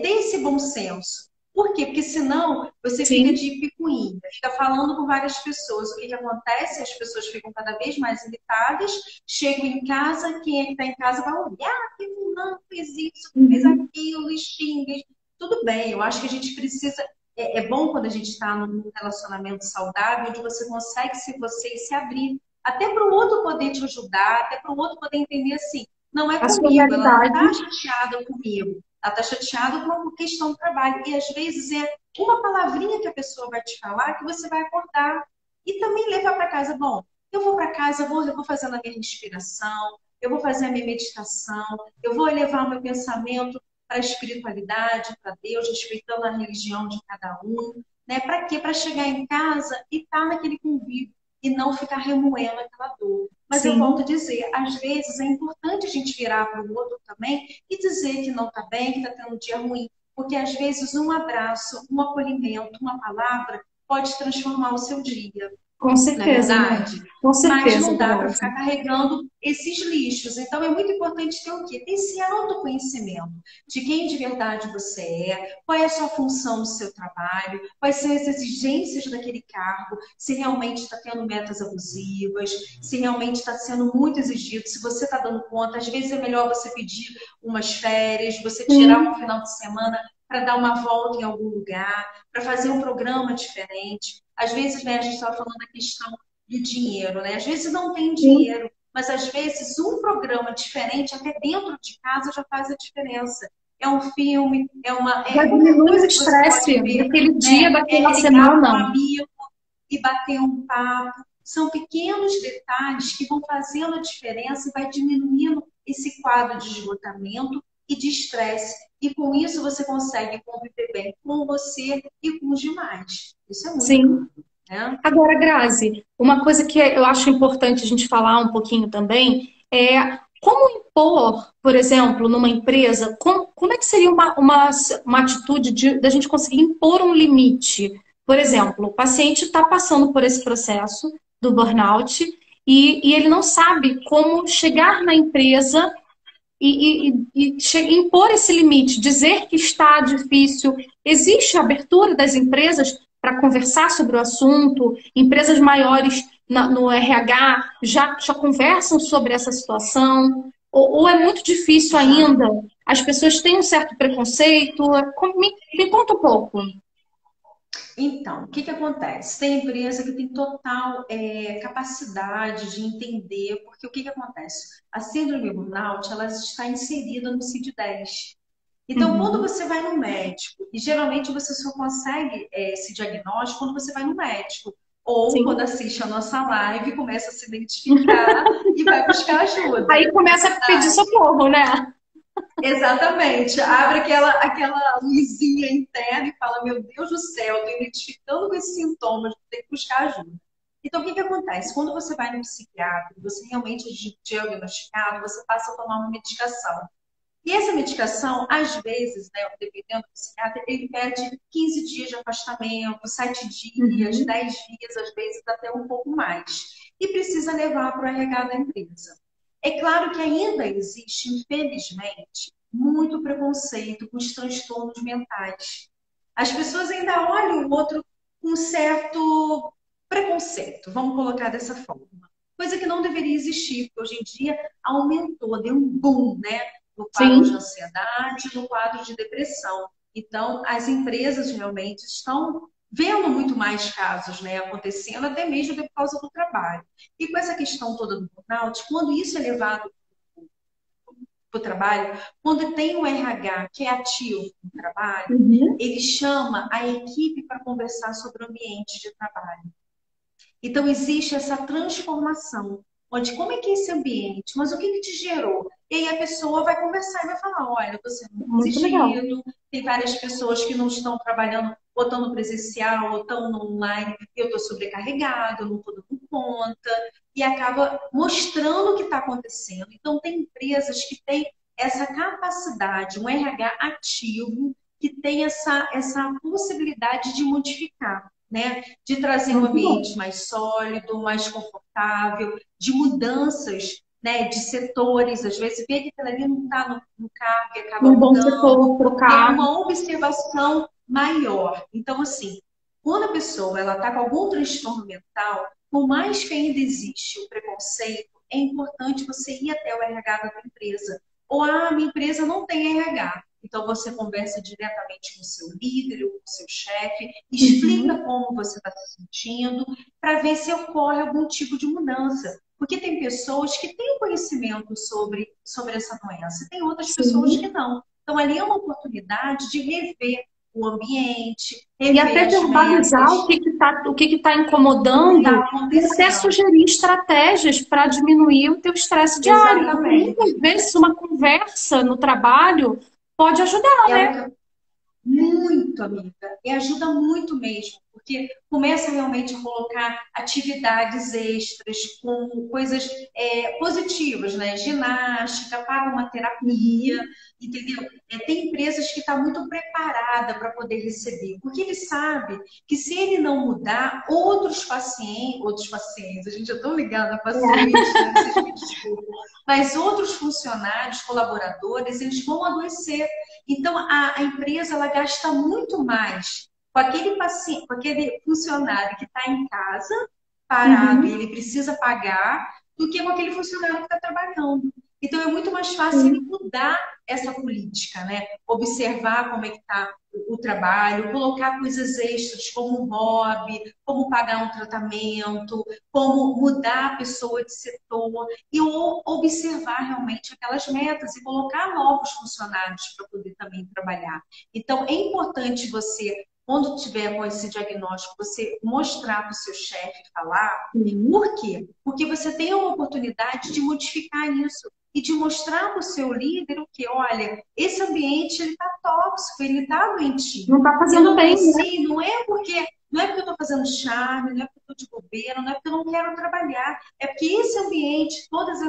Speaker 2: ter esse bom senso. Por quê? Porque senão você fica
Speaker 1: Sim,
Speaker 2: de picuinha, fica falando com várias pessoas. O que que acontece? As pessoas ficam cada vez mais irritadas, chegam em casa, quem é que está em casa vai ouvir, que fulano fez isso, fez
Speaker 1: uhum,
Speaker 2: aquilo, e xinga. Tudo bem, eu acho que a gente precisa. É bom quando a gente está num relacionamento saudável, onde você consegue ser você e se abrir. Até para o outro poder te ajudar, até para o outro poder entender assim, não é
Speaker 1: a sua
Speaker 2: comigo, ela não
Speaker 1: realidade.
Speaker 2: está chateada comigo. Ela está chateada com uma questão do trabalho. E às vezes é uma palavrinha que a pessoa vai te falar que você vai acordar. E também levar para casa. Bom, eu vou para casa, eu vou fazendo a minha respiração, eu vou fazer a minha meditação, eu vou elevar o meu pensamento para a espiritualidade, para Deus, respeitando a religião de cada um. Né? Para quê? Para chegar em casa e estar naquele convívio e não ficar remoendo aquela dor. Mas eu volto a
Speaker 1: Sim,
Speaker 2: dizer, às vezes é importante a gente virar para o outro também e dizer que não está bem, que está tendo um dia ruim. Porque às vezes um abraço, um acolhimento, uma palavra pode transformar o seu dia,
Speaker 1: com
Speaker 2: não é
Speaker 1: certeza, né?
Speaker 2: verdade?
Speaker 1: Com
Speaker 2: Mas
Speaker 1: certeza,
Speaker 2: não dá para
Speaker 1: Grazi.
Speaker 2: ficar carregando esses lixos. Então é muito importante ter o quê? Ter esse autoconhecimento de quem de verdade você é, qual é a sua função no seu trabalho, quais são as exigências daquele cargo, se realmente está tendo metas abusivas, se realmente está sendo muito exigido, se você está dando conta. Às vezes é melhor você pedir umas férias, você tirar um
Speaker 1: Sim,
Speaker 2: final de semana para dar uma volta em algum lugar, para fazer um programa diferente. Às vezes, né, a gente estava falando da questão do dinheiro, né? Às vezes não tem
Speaker 1: sim.
Speaker 2: dinheiro, mas às vezes um programa diferente, até dentro de casa, já faz a diferença. É um filme,
Speaker 1: Já
Speaker 2: é qualquer
Speaker 1: diminui o
Speaker 2: coisa que você
Speaker 1: estresse
Speaker 2: pode ver,
Speaker 1: daquele dia,
Speaker 2: né?
Speaker 1: daquela
Speaker 2: É ligar para um
Speaker 1: semana.
Speaker 2: amigo e bater um papo. São pequenos detalhes que vão fazendo a diferença e vai diminuindo esse quadro de esgotamento e de estresse. E com isso você consegue conviver bem com você e com os demais. Isso é muito bom,
Speaker 1: Sim.
Speaker 2: né?
Speaker 1: Agora, Grazi, uma coisa que eu acho importante a gente falar um pouquinho também é como impor, por exemplo, numa empresa, como é que seria uma atitude da gente conseguir impor um limite? Por exemplo, o paciente está passando por esse processo do burnout e ele não sabe como chegar na empresa e impor esse limite, dizer que está difícil. Existe abertura das empresas para conversar sobre o assunto? Empresas maiores no RH já conversam sobre essa situação? Ou é muito difícil
Speaker 2: Já.
Speaker 1: ainda? As pessoas têm um certo preconceito? Me conta um pouco.
Speaker 2: Então, o que que acontece? Tem empresa que tem total capacidade de entender, porque o que que acontece? A síndrome burnout, ela está inserida no CID-10. Então, quando
Speaker 1: Uhum.
Speaker 2: você vai no médico, e geralmente você só consegue esse diagnóstico quando você vai no médico, ou quando
Speaker 1: Sim.
Speaker 2: assiste a nossa live e começa a se identificar e vai buscar ajuda,
Speaker 1: Aí
Speaker 2: não é
Speaker 1: começa a pedir
Speaker 2: verdade?
Speaker 1: socorro, né?
Speaker 2: Exatamente. Abre aquela luzinha interna e fala: Meu Deus do céu, estou identificando com esses sintomas, vou ter que buscar ajuda. Então, o que que acontece? Quando você vai no psiquiatra, você realmente é diagnosticado, você passa a tomar uma medicação. E essa medicação, às vezes, né, dependendo do psiquiatra, ele pede 15 dias de afastamento, 7 dias,
Speaker 1: Uhum.
Speaker 2: 10 dias, às vezes até um pouco mais. E precisa levar para o RH da empresa. É claro que ainda existe, infelizmente, muito preconceito com os transtornos mentais. As pessoas ainda olham o outro com um certo preconceito, vamos colocar dessa forma. Coisa que não deveria existir, porque hoje em dia aumentou, deu um boom, né? No quadro de
Speaker 1: Sim.
Speaker 2: ansiedade, no quadro de depressão. Então, as empresas realmente estão vendo muito mais casos, né, acontecendo, até mesmo por causa do trabalho. E com essa questão toda do burnout, quando isso é levado para o trabalho, quando tem um RH que é ativo no trabalho,
Speaker 1: Uhum.
Speaker 2: ele chama a equipe para conversar sobre o ambiente de trabalho. Então, existe essa transformação, onde como é que é esse ambiente? Mas o que que te gerou? E aí a pessoa vai conversar e vai falar, olha, eu estou sendo muito
Speaker 1: Muito legal.
Speaker 2: exigido, tem várias pessoas que não estão trabalhando ou estão no presencial ou estão no online, e eu estou sobrecarregado, eu não estou dando conta, e acaba mostrando o que está acontecendo. Então, tem empresas que têm essa capacidade, um RH ativo, que tem essa possibilidade de modificar, né? De trazer um
Speaker 1: Muito bom.
Speaker 2: ambiente mais sólido, mais confortável, de mudanças né, de setores, às vezes vê que aquilo ali não está no cargo e acaba
Speaker 1: Um bom
Speaker 2: mudando,
Speaker 1: setor para o
Speaker 2: ter
Speaker 1: cargo.
Speaker 2: uma observação maior. Então, assim, quando a pessoa ela está com algum transtorno mental, por mais que ainda existe o preconceito, é importante você ir até o RH da tua empresa. Ou, minha empresa não tem RH. Então, você conversa diretamente com o seu líder ou com o seu chefe, explica
Speaker 1: Uhum.
Speaker 2: como você está se sentindo, para ver se ocorre algum tipo de mudança. Porque tem pessoas que têm conhecimento sobre essa doença, e tem outras pessoas que
Speaker 1: Sim.
Speaker 2: não. Então, ali é uma oportunidade de rever o ambiente,
Speaker 1: E
Speaker 2: rever
Speaker 1: até
Speaker 2: as
Speaker 1: verbalizar
Speaker 2: metas,
Speaker 1: o que está
Speaker 2: o que está
Speaker 1: incomodando e até
Speaker 2: acontecendo.
Speaker 1: sugerir estratégias para diminuir o teu estresse diário. Porque muitas
Speaker 2: Exatamente.
Speaker 1: vezes uma conversa no trabalho pode ajudar,
Speaker 2: É
Speaker 1: né?
Speaker 2: o que muito, amiga, e ajuda muito mesmo, porque começa realmente a colocar atividades extras com coisas positivas, né? Ginástica, paga uma terapia,
Speaker 1: Uhum.
Speaker 2: entendeu? Tem empresas que estão muito preparadas para poder receber, porque ele sabe que se ele não mudar, outros pacientes, a gente é tão ligado a pacientes, né? Vocês me desculpem, mas outros funcionários, colaboradores, eles vão adoecer. Então, a empresa ela gasta muito mais com aquele paciente, com aquele funcionário que está em casa, parado, e
Speaker 1: Uhum.
Speaker 2: ele precisa pagar, do que com aquele funcionário que está trabalhando. Então, é muito mais fácil ele
Speaker 1: Sim.
Speaker 2: mudar essa política, né? Observar como é que está o trabalho, colocar coisas extras, como um hobby, como pagar um tratamento, como mudar a pessoa de setor e observar realmente aquelas metas e colocar novos funcionários para poder também trabalhar. Então, é importante você, quando tiver com esse diagnóstico, você mostrar para o seu chefe, falar.
Speaker 1: Sim.
Speaker 2: Por quê? Porque você tem uma oportunidade de modificar isso e de mostrar para o seu líder o que, olha, esse ambiente ele está tóxico, ele está doentio.
Speaker 1: Não está
Speaker 2: Eu
Speaker 1: fazendo
Speaker 2: não
Speaker 1: bem, né?
Speaker 2: consigo, não é porque eu estou fazendo charme, não é porque eu estou de bobeira, não é porque eu não quero trabalhar, é porque esse ambiente, todas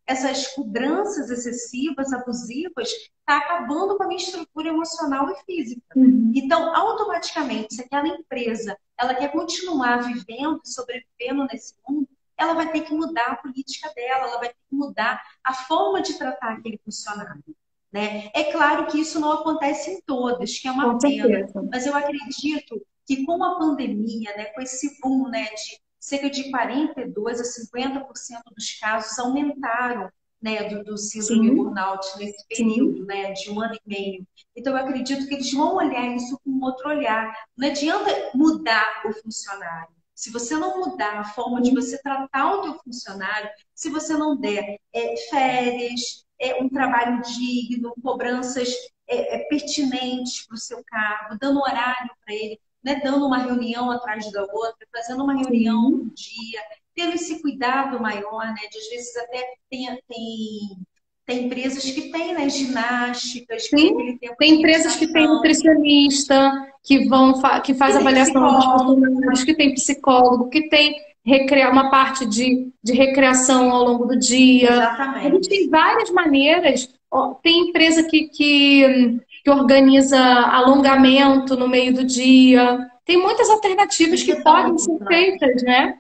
Speaker 2: essas cobranças excessivas, abusivas, está acabando com a minha estrutura emocional e física.
Speaker 1: Uhum.
Speaker 2: Então, automaticamente, se aquela empresa ela quer continuar vivendo, sobrevivendo nesse mundo, ela vai ter que mudar a política dela, ela vai ter que mudar a forma de tratar aquele funcionário. Né? É claro que isso não acontece em todas, que é uma
Speaker 1: Com
Speaker 2: pena,
Speaker 1: certeza.
Speaker 2: mas eu acredito que com a pandemia, né, com esse boom, né, de cerca de 42 a 50% dos casos aumentaram, né, do síndrome
Speaker 1: Sim,
Speaker 2: burnout nesse período,
Speaker 1: sim.
Speaker 2: né, de 1 ano e meio. Então, eu acredito que eles vão olhar isso com outro olhar. Não adianta mudar o funcionário. Se você não mudar a forma de
Speaker 1: Sim.
Speaker 2: você tratar o teu funcionário, se você não der férias, um trabalho digno, cobranças pertinentes para o seu cargo, dando horário para ele, né, dando uma reunião atrás da outra, fazendo uma reunião
Speaker 1: Sim.
Speaker 2: no dia, tendo esse cuidado maior, né, de às vezes até tem empresas que têm, né, ginásticas, que tem
Speaker 1: Sim,
Speaker 2: aquele tempo
Speaker 1: tem
Speaker 2: de
Speaker 1: empresas que têm
Speaker 2: meditação,
Speaker 1: nutricionista, que faz
Speaker 2: que tem
Speaker 1: avaliação dos
Speaker 2: psicólogo,
Speaker 1: funcionários, que tem psicólogo, que tem uma parte de recreação ao longo do dia. A gente tem
Speaker 2: exatamente.
Speaker 1: várias maneiras. Ó, tem empresa que organiza alongamento no meio do dia. Tem muitas alternativas
Speaker 2: Isso
Speaker 1: que
Speaker 2: é tão
Speaker 1: podem ser
Speaker 2: importante.
Speaker 1: feitas, né?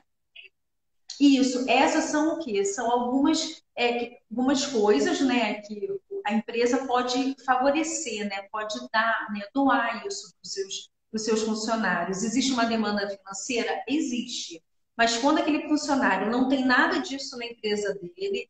Speaker 2: Isso, essas são o quê? São algumas coisas, né, que a empresa pode favorecer, né, pode dar, né, doar isso para os seus funcionários. Existe uma demanda financeira? Existe. Mas quando aquele funcionário não tem nada disso na empresa dele,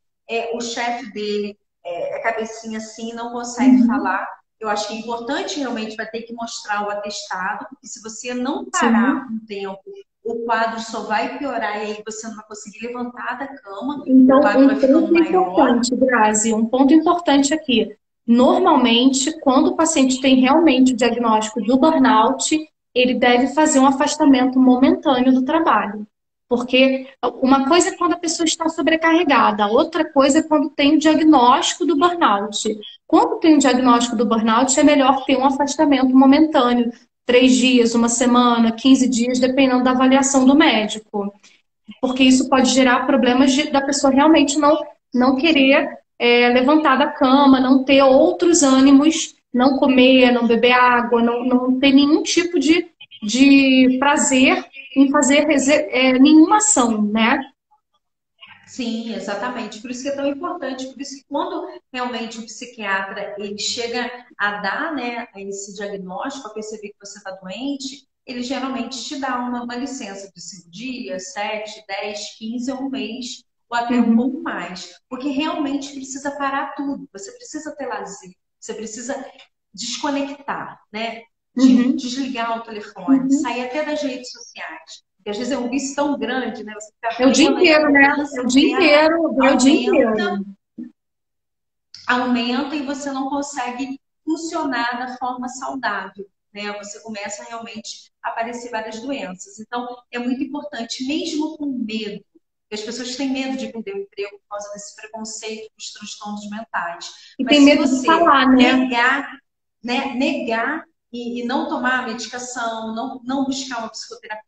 Speaker 2: o chefe dele é cabecinha assim, não consegue
Speaker 1: Uhum.
Speaker 2: falar. Eu acho que é importante realmente vai ter que mostrar o atestado, porque se você não parar
Speaker 1: Sim.
Speaker 2: um tempo o quadro só vai piorar e aí você não vai conseguir levantar da cama, o
Speaker 1: Então,
Speaker 2: quadro vai
Speaker 1: um
Speaker 2: ficando
Speaker 1: ponto
Speaker 2: maior.
Speaker 1: importante, Grazi, um ponto importante aqui. Normalmente, quando o paciente tem realmente o diagnóstico do burnout, ele deve fazer um afastamento momentâneo do trabalho. Porque uma coisa é quando a pessoa está sobrecarregada, outra coisa é quando tem o diagnóstico do burnout. Quando tem o diagnóstico do burnout, é melhor ter um afastamento momentâneo, 3 dias, uma semana, 15 dias, dependendo da avaliação do médico, porque isso pode gerar problemas da pessoa realmente não querer levantar da cama, não ter outros ânimos, não comer, não beber água, não ter nenhum tipo de prazer em fazer nenhuma ação, né?
Speaker 2: Sim, exatamente. Por isso que é tão importante. Por isso que quando realmente o psiquiatra ele chega a dar, né, esse diagnóstico, a perceber que você está doente, ele geralmente te dá uma licença de 5 dias, 7, 10, 15 ou um mês, ou até um pouco
Speaker 1: Uhum,
Speaker 2: mais. Porque realmente precisa parar tudo. Você precisa ter lazer. Você precisa desconectar, né?
Speaker 1: uhum,
Speaker 2: Desligar o telefone,
Speaker 1: uhum.
Speaker 2: sair até das redes sociais. Porque às vezes é um vício tão grande, né? Você fica
Speaker 1: É o dia
Speaker 2: vendo aí a
Speaker 1: inteiro, né? É
Speaker 2: cobrança
Speaker 1: o dia
Speaker 2: dela
Speaker 1: inteiro, é o dia
Speaker 2: aumenta,
Speaker 1: inteiro.
Speaker 2: aumenta e você não consegue funcionar da forma saudável, né? Você começa realmente a aparecer várias doenças. Então, é muito importante, mesmo com medo, porque as pessoas têm medo de perder o emprego por causa desse preconceito dos transtornos mentais.
Speaker 1: E
Speaker 2: Mas
Speaker 1: tem
Speaker 2: se
Speaker 1: medo de
Speaker 2: você
Speaker 1: falar, né?
Speaker 2: negar, né, negar e não tomar a medicação, não buscar uma psicoterapia,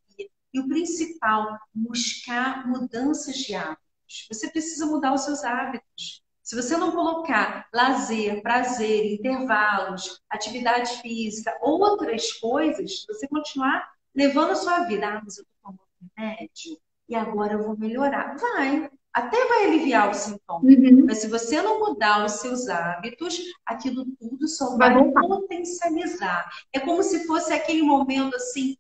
Speaker 2: e o principal, buscar mudanças de hábitos. Você precisa mudar os seus hábitos. Se você não colocar lazer, prazer, intervalos, atividade física, outras coisas, você continuar levando a sua vida. Ah, mas eu estou tomando remédio e agora eu vou melhorar. Vai, até vai aliviar o sintoma. Mas
Speaker 1: Uhum.
Speaker 2: se você não mudar os seus hábitos, aquilo tudo só
Speaker 1: Vai
Speaker 2: vai
Speaker 1: voltar.
Speaker 2: potencializar. É como se fosse aquele momento assim,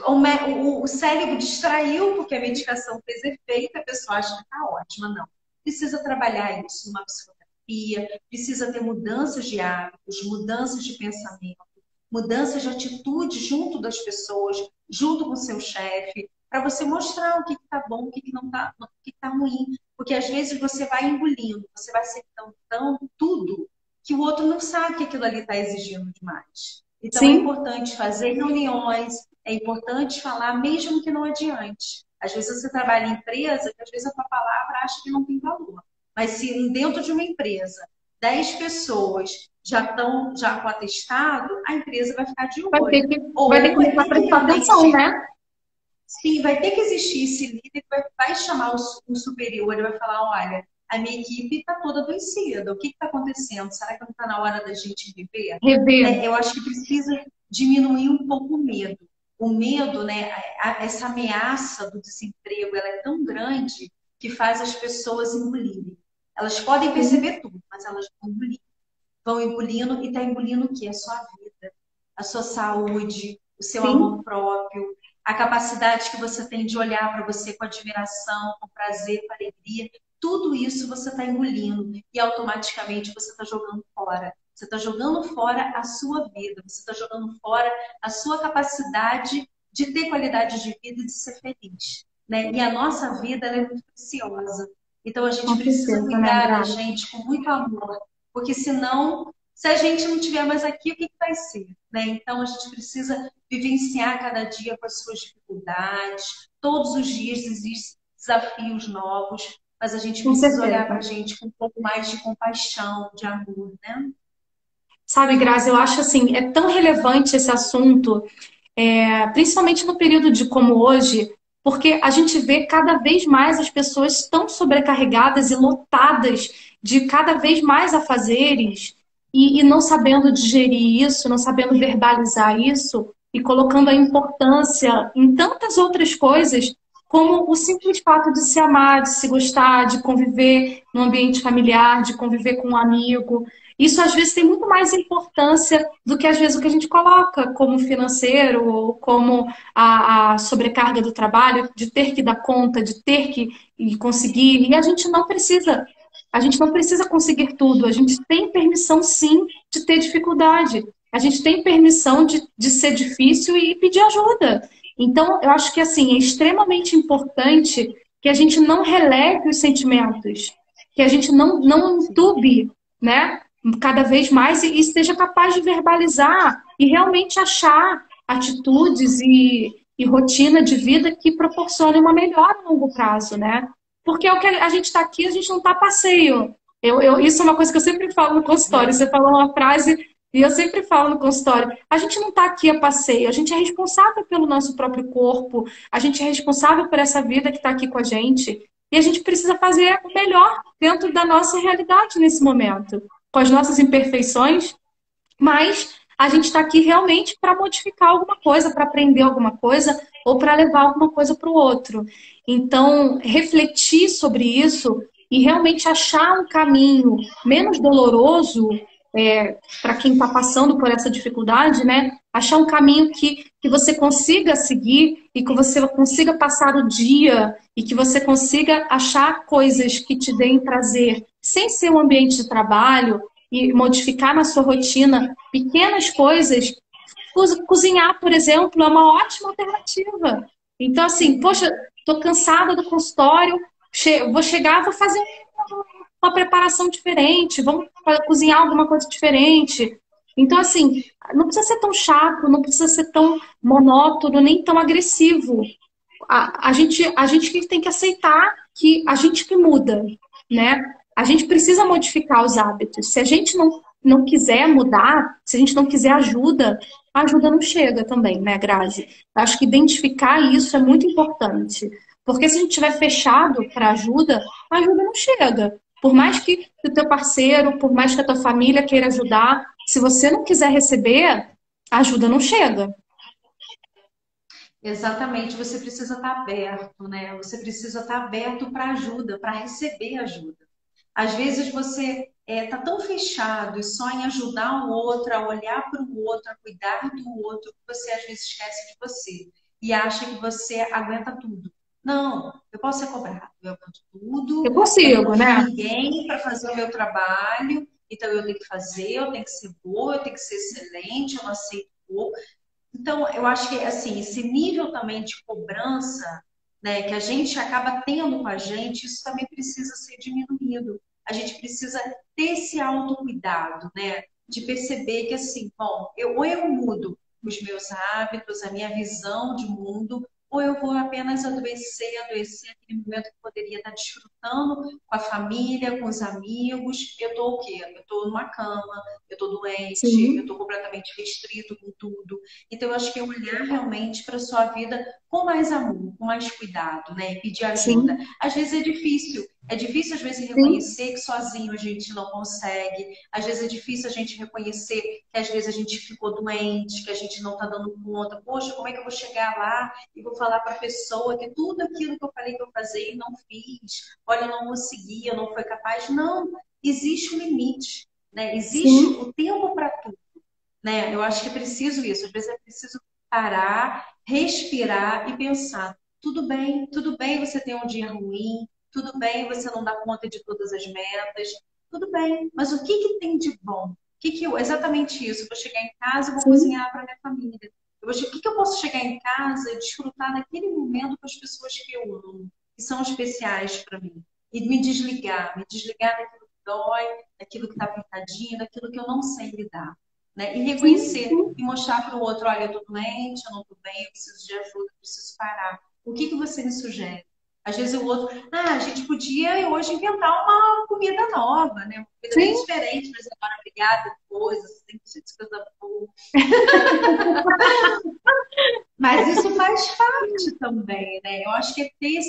Speaker 2: o cérebro distraiu porque a medicação fez efeito, a pessoa acha que está ótima. Não. Precisa trabalhar isso numa psicoterapia, precisa ter mudanças de hábitos, mudanças de pensamento, mudanças de atitude junto das pessoas, junto com o seu chefe, para você mostrar o que está bom, o que não está, o que está ruim. Porque às vezes você vai engolindo, você vai aceitando tudo que o outro não sabe que aquilo ali está exigindo demais. Então é
Speaker 1: Sim,
Speaker 2: importante fazer reuniões, é importante falar, mesmo que não adiante. Às vezes você trabalha em empresa, que às vezes a tua palavra acha que não tem valor. Mas se dentro de uma empresa 10 pessoas já estão já com atestado, a empresa vai ficar de olho.
Speaker 1: vai ter que
Speaker 2: Ou
Speaker 1: começar a
Speaker 2: tem que
Speaker 1: prestar atenção,
Speaker 2: realmente,
Speaker 1: né?
Speaker 2: sim, vai ter que existir esse líder que vai chamar o superior e vai falar, olha, a minha equipe está toda adoecida, o que está acontecendo? Será que não está na hora da gente viver?
Speaker 1: Rever.
Speaker 2: Né? Eu acho que precisa diminuir um pouco o medo. O medo, né, essa ameaça do desemprego, ela é tão grande que faz as pessoas engolirem. Elas podem
Speaker 1: Sim,
Speaker 2: perceber tudo, mas elas vão engolindo e está engolindo o quê? A sua vida, a sua saúde, o seu amor
Speaker 1: sim,
Speaker 2: próprio, a capacidade que você tem de olhar para você com admiração, com prazer, com alegria. Tudo isso você está engolindo e automaticamente você está jogando fora. Você está jogando fora a sua vida, você está jogando fora a sua capacidade de ter qualidade de vida e de ser feliz. Né? E a nossa vida ela é muito preciosa. Então a gente
Speaker 1: com
Speaker 2: precisa
Speaker 1: certeza, né,
Speaker 2: cuidar da
Speaker 1: Gra?
Speaker 2: gente com muito amor, porque senão, se a gente não tiver mais aqui, o que vai ser? Né? Então a gente precisa vivenciar cada dia com as suas dificuldades. Todos os dias existem desafios novos, mas a gente
Speaker 1: Com
Speaker 2: precisa olhar para a
Speaker 1: certeza.
Speaker 2: gente com um pouco mais de compaixão, de amor, né?
Speaker 1: Sabe, Grazi, eu acho assim, é tão relevante esse assunto, principalmente no período de como hoje, porque a gente vê cada vez mais as pessoas tão sobrecarregadas e lotadas de cada vez mais afazeres e não sabendo digerir isso, não sabendo verbalizar isso e colocando a importância em tantas outras coisas, como o simples fato de se amar, de se gostar, de conviver no ambiente familiar, de conviver com um amigo. Isso às vezes tem muito mais importância do que às vezes o que a gente coloca como financeiro ou como a sobrecarga do trabalho, de ter que dar conta, de ter que e conseguir. E a gente não precisa conseguir tudo. A gente tem permissão sim de ter dificuldade. A gente tem permissão de ser difícil e pedir ajuda. Então, eu acho que assim, é extremamente importante que a gente não relegue os sentimentos, que a gente não
Speaker 2: Sim.
Speaker 1: entube, né? Cada vez mais e seja capaz de verbalizar e realmente achar atitudes e rotina de vida que proporcionem uma melhora a longo prazo, né? Porque é o que a gente está aqui, a gente não está a passeio. Isso é uma coisa que eu sempre falo no consultório.
Speaker 2: É.
Speaker 1: Você falou uma frase e eu sempre falo no consultório. A gente não está aqui a passeio, a gente é responsável pelo nosso próprio corpo, a gente é responsável por essa vida que está aqui com a gente. E a gente precisa fazer o melhor dentro da nossa realidade nesse momento com as nossas imperfeições, mas a gente está aqui realmente para modificar alguma coisa, para aprender alguma coisa ou para levar alguma coisa para o outro. Então, refletir sobre isso e realmente achar um caminho menos doloroso para quem está passando por essa dificuldade, né? Achar um caminho que você consiga seguir e que você consiga passar o dia e que você consiga achar coisas que te deem prazer, sem ser um ambiente de trabalho e modificar na sua rotina pequenas coisas. Cozinhar, por exemplo, é uma ótima alternativa. Então, assim, poxa, estou cansada do consultório, vou chegar, vou fazer uma preparação diferente, vamos cozinhar alguma coisa diferente. Então, assim, não precisa ser tão chato, não precisa ser tão monótono, nem tão agressivo. A gente que tem que aceitar que a gente que muda, né? A gente precisa modificar os hábitos. Se a gente não quiser mudar, se a gente não quiser ajuda, a ajuda não chega também, né, Grazi? Acho que identificar isso é muito importante. Porque se a gente estiver fechado para ajuda, a ajuda não chega. Por mais que o teu parceiro, por mais que a tua família queira ajudar, se você não quiser receber, a ajuda não chega.
Speaker 2: Exatamente, você precisa estar aberto, né? Você precisa estar aberto para ajuda, para receber ajuda. Às vezes você está tão fechado e só em ajudar o outro, a olhar para o outro, a cuidar do outro, que você às vezes esquece de você e acha que você aguenta tudo. Não, eu posso ser cobrado, eu aguento tudo,
Speaker 1: Eu
Speaker 2: eu não
Speaker 1: consigo,
Speaker 2: confio em
Speaker 1: né?
Speaker 2: ninguém para fazer o meu trabalho, então eu tenho que fazer, eu tenho que ser boa, eu tenho que ser excelente, eu não aceito pouco. Então, eu acho que assim, esse nível também de cobrança, né, que a gente acaba tendo com a gente, isso também precisa ser diminuído. A gente precisa ter esse autocuidado, né, de perceber que assim, bom, ou eu mudo os meus hábitos, a minha visão de mundo, ou eu vou apenas adoecer aquele momento que poderia estar desfrutando com a família, com os amigos. Eu estou o quê? Eu estou numa cama, eu estou doente, eu
Speaker 1: Sim,
Speaker 2: estou completamente restrito com tudo. Então, eu acho que é olhar realmente para a sua vida com mais amor, com mais cuidado, né? E pedir ajuda.
Speaker 1: sim,
Speaker 2: Às vezes é difícil. É difícil, às vezes,
Speaker 1: sim,
Speaker 2: reconhecer que sozinho a gente não consegue. Às vezes é difícil a gente reconhecer que às vezes a gente ficou doente, que a gente não está dando conta. Poxa, como é que eu vou chegar lá e vou falar para a pessoa que tudo aquilo que eu falei que eu fazia e não fiz? Olha, eu não consegui, eu não fui capaz. Não, existe um limite, né? Existe
Speaker 1: sim,
Speaker 2: o tempo para tudo, né? Eu acho que é preciso isso. Às vezes é preciso parar, respirar e pensar: tudo bem você ter um dia ruim, tudo bem você não dar conta de todas as metas, tudo bem, mas o que que tem de bom? Exatamente isso. Eu vou chegar em casa e vou
Speaker 1: sim,
Speaker 2: cozinhar para minha família. O que que eu posso chegar em casa e desfrutar daquele momento com as pessoas que eu amo, que são especiais para mim? E me desligar daquilo que dói, daquilo que está pintadinho, daquilo que eu não sei lidar, né? E
Speaker 1: sim,
Speaker 2: reconhecer
Speaker 1: sim.
Speaker 2: e mostrar para o outro: olha, eu estou doente, eu não estou bem, eu preciso de ajuda, eu preciso parar. O que que você me sugere? Às vezes o outro, a gente podia hoje inventar uma comida nova, né? Uma comida bem
Speaker 1: Sim.
Speaker 2: diferente, mas agora obrigada, coisas, tem que ser coisa boa. Mas isso faz parte também, né? Eu acho que é ter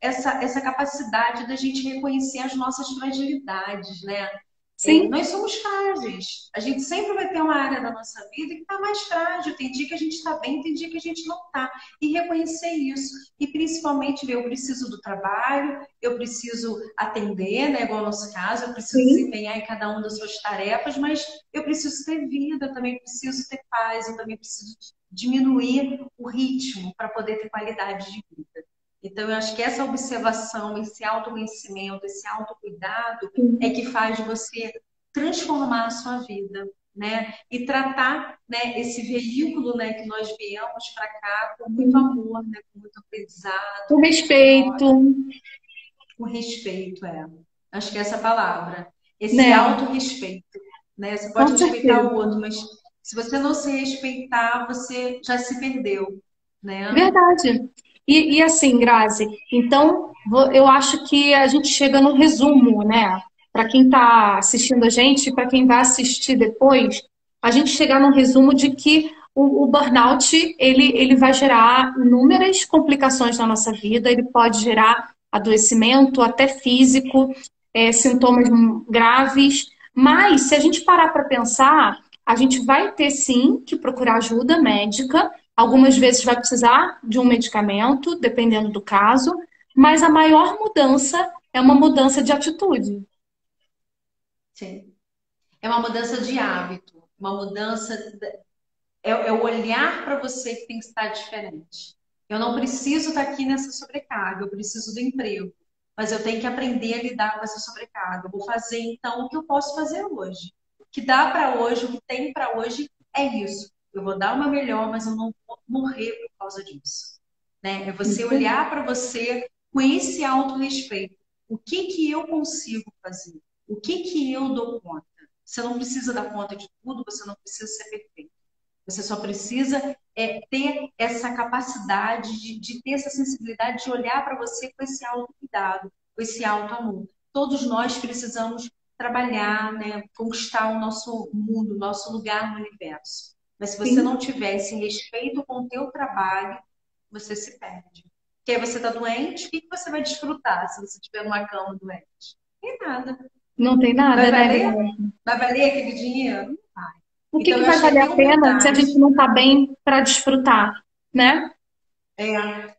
Speaker 2: essa capacidade da gente reconhecer as nossas fragilidades, né?
Speaker 1: Sim,
Speaker 2: Nós somos frágeis. A gente sempre vai ter uma área da nossa vida que está mais frágil. Tem dia que a gente está bem, tem dia que a gente não está. E reconhecer isso. E principalmente ver: eu preciso do trabalho, eu preciso atender, né? Igual no nosso caso, eu preciso
Speaker 1: sim,
Speaker 2: desempenhar em cada uma das suas tarefas, mas eu preciso ter vida, eu também preciso ter paz, eu também preciso diminuir o ritmo para poder ter qualidade de vida. Então, eu acho que essa observação, esse autoconhecimento, esse autocuidado é
Speaker 1: sim.
Speaker 2: que faz você transformar a sua vida, né? E tratar, né, esse veículo, né, que nós viemos para cá com muito
Speaker 1: Sim.
Speaker 2: amor, né, com muito aprendizado,
Speaker 1: Com
Speaker 2: com muito amor,
Speaker 1: respeito,
Speaker 2: com respeito, é. Acho que é essa palavra. Esse
Speaker 1: né?
Speaker 2: autorrespeito, né? Você
Speaker 1: Com
Speaker 2: pode respeitar o
Speaker 1: certeza.
Speaker 2: outro, mas se você não se respeitar, você já se perdeu, né?
Speaker 1: Verdade. E assim, Grazi, então eu acho que a gente chega num resumo, né? Para quem está assistindo a gente, para quem vai assistir depois, a gente chegar num resumo de que o burnout ele vai gerar inúmeras complicações na nossa vida, ele pode gerar adoecimento, até físico, sintomas graves, mas se a gente parar para pensar, a gente vai ter sim que procurar ajuda médica. Algumas vezes vai precisar de um medicamento, dependendo do caso, mas a maior mudança é uma mudança de atitude.
Speaker 2: Sim. É uma mudança de hábito, uma mudança. É o olhar para você que tem que estar diferente. Eu não preciso estar aqui nessa sobrecarga, eu preciso do emprego, mas eu tenho que aprender a lidar com essa sobrecarga. Eu vou fazer então o que eu posso fazer hoje. O que dá para hoje, o que tem para hoje é isso. Eu vou dar o meu melhor, mas eu não vou morrer por causa disso. Né? É você
Speaker 1: Isso aí.
Speaker 2: olhar para você com esse autorrespeito. O que que eu consigo fazer? O que que eu dou conta? Você não precisa dar conta de tudo, você não precisa ser perfeito. Você só precisa ter essa capacidade de ter essa sensibilidade de olhar para você com esse autocuidado, com esse auto-amor. Todos nós precisamos trabalhar, né, conquistar o nosso mundo, o nosso lugar no universo. Mas se você
Speaker 1: Sim.
Speaker 2: não tiver esse respeito com o teu trabalho, você se perde. Porque aí você está doente, o que você vai desfrutar se você estiver numa cama doente? Nem nada.
Speaker 1: Não tem
Speaker 2: Vai
Speaker 1: nada, né,
Speaker 2: valer?
Speaker 1: Gabriela?
Speaker 2: Vai valer aquele dinheiro? Não vai.
Speaker 1: O que
Speaker 2: Então,
Speaker 1: que
Speaker 2: eu
Speaker 1: vai
Speaker 2: acho que é
Speaker 1: valer
Speaker 2: ter
Speaker 1: a pena se a
Speaker 2: humildade.
Speaker 1: gente não está bem para desfrutar, né?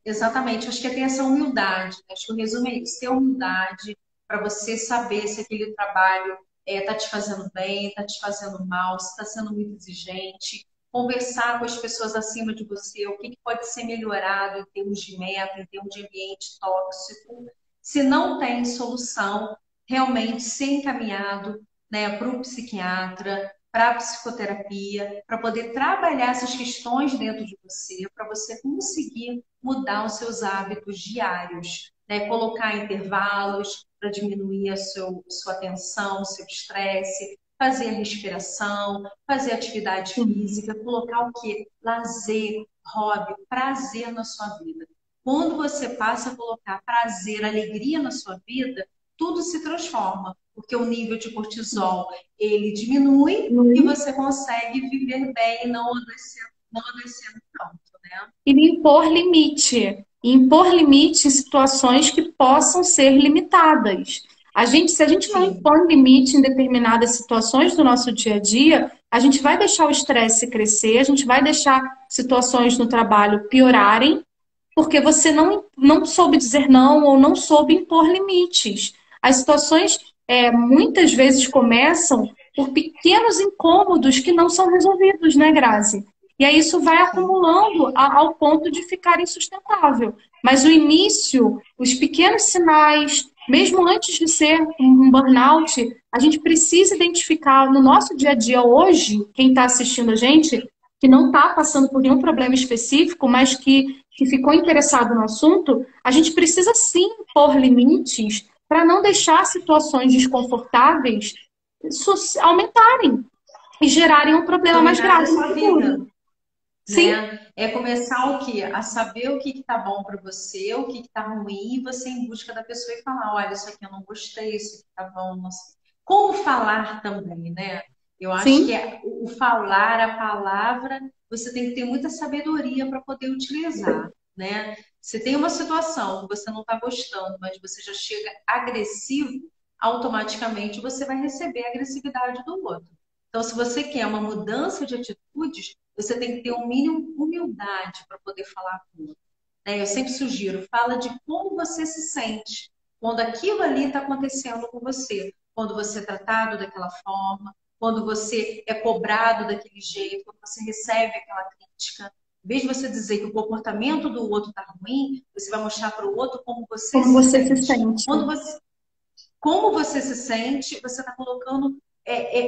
Speaker 2: Exatamente. Acho que é ter essa humildade. Né? Acho que o resumo é isso: ter humildade para você saber se aquele trabalho está te fazendo bem, está te fazendo mal, se está sendo muito exigente. Conversar com as pessoas acima de você, o que, que pode ser melhorado em termos de meta, em termos de ambiente tóxico. Se não tem solução, realmente ser encaminhado, né, para o psiquiatra, para a psicoterapia, para poder trabalhar essas questões dentro de você, para você conseguir mudar os seus hábitos diários, né? Colocar intervalos para diminuir sua tensão, seu estresse, fazer a respiração, fazer atividade
Speaker 1: Sim.
Speaker 2: física, colocar o quê? Lazer, hobby, prazer na sua vida. Quando você passa a colocar prazer, alegria na sua vida, tudo se transforma, porque o nível de cortisol ele diminui e você consegue viver bem, não adoecendo tanto, né?
Speaker 1: E impor limite. Impor limite em situações que possam ser limitadas. Se a gente não
Speaker 2: Sim,
Speaker 1: impõe limite em determinadas situações do nosso dia a dia, a gente vai deixar o estresse crescer, a gente vai deixar situações no trabalho piorarem, porque você não soube dizer não ou não soube impor limites. As situações muitas vezes começam por pequenos incômodos que não são resolvidos, né, Grazi? E aí isso vai
Speaker 2: sim.
Speaker 1: acumulando ao ponto de ficar insustentável. Mas o início, os pequenos sinais, mesmo antes de ser um burnout, a gente precisa identificar no nosso dia a dia hoje, quem está assistindo a gente, que não está passando por nenhum problema específico, mas que ficou interessado no assunto, a gente precisa sim pôr limites para não deixar situações desconfortáveis aumentarem e gerarem um problema mais
Speaker 2: Dominar a
Speaker 1: grave no
Speaker 2: sua vida,
Speaker 1: futuro. Sim,
Speaker 2: né? É começar o quê? A saber o que está bom para você, o que está ruim, e você ir em busca da pessoa e falar, olha, isso aqui eu não gostei, isso aqui tá bom, não sei. Como falar também, né? Eu acho que
Speaker 1: sim,
Speaker 2: o falar, a palavra, você tem que ter muita sabedoria para poder utilizar, né? Se tem uma situação que você não está gostando, mas você já chega agressivo, automaticamente você vai receber a agressividade do outro. Então, se você quer uma mudança de atitudes, você tem que ter um mínimo de humildade para poder falar com o outro. Né? Eu sempre sugiro, fala de como você se sente quando aquilo ali está acontecendo com você. Quando você é tratado daquela forma, quando você é cobrado daquele jeito, quando você recebe aquela crítica. Em vez de você dizer que o comportamento do outro está ruim, você vai mostrar para o outro como você
Speaker 1: como
Speaker 2: se
Speaker 1: você se
Speaker 2: sente.
Speaker 1: sente.
Speaker 2: Como você se sente, você está colocando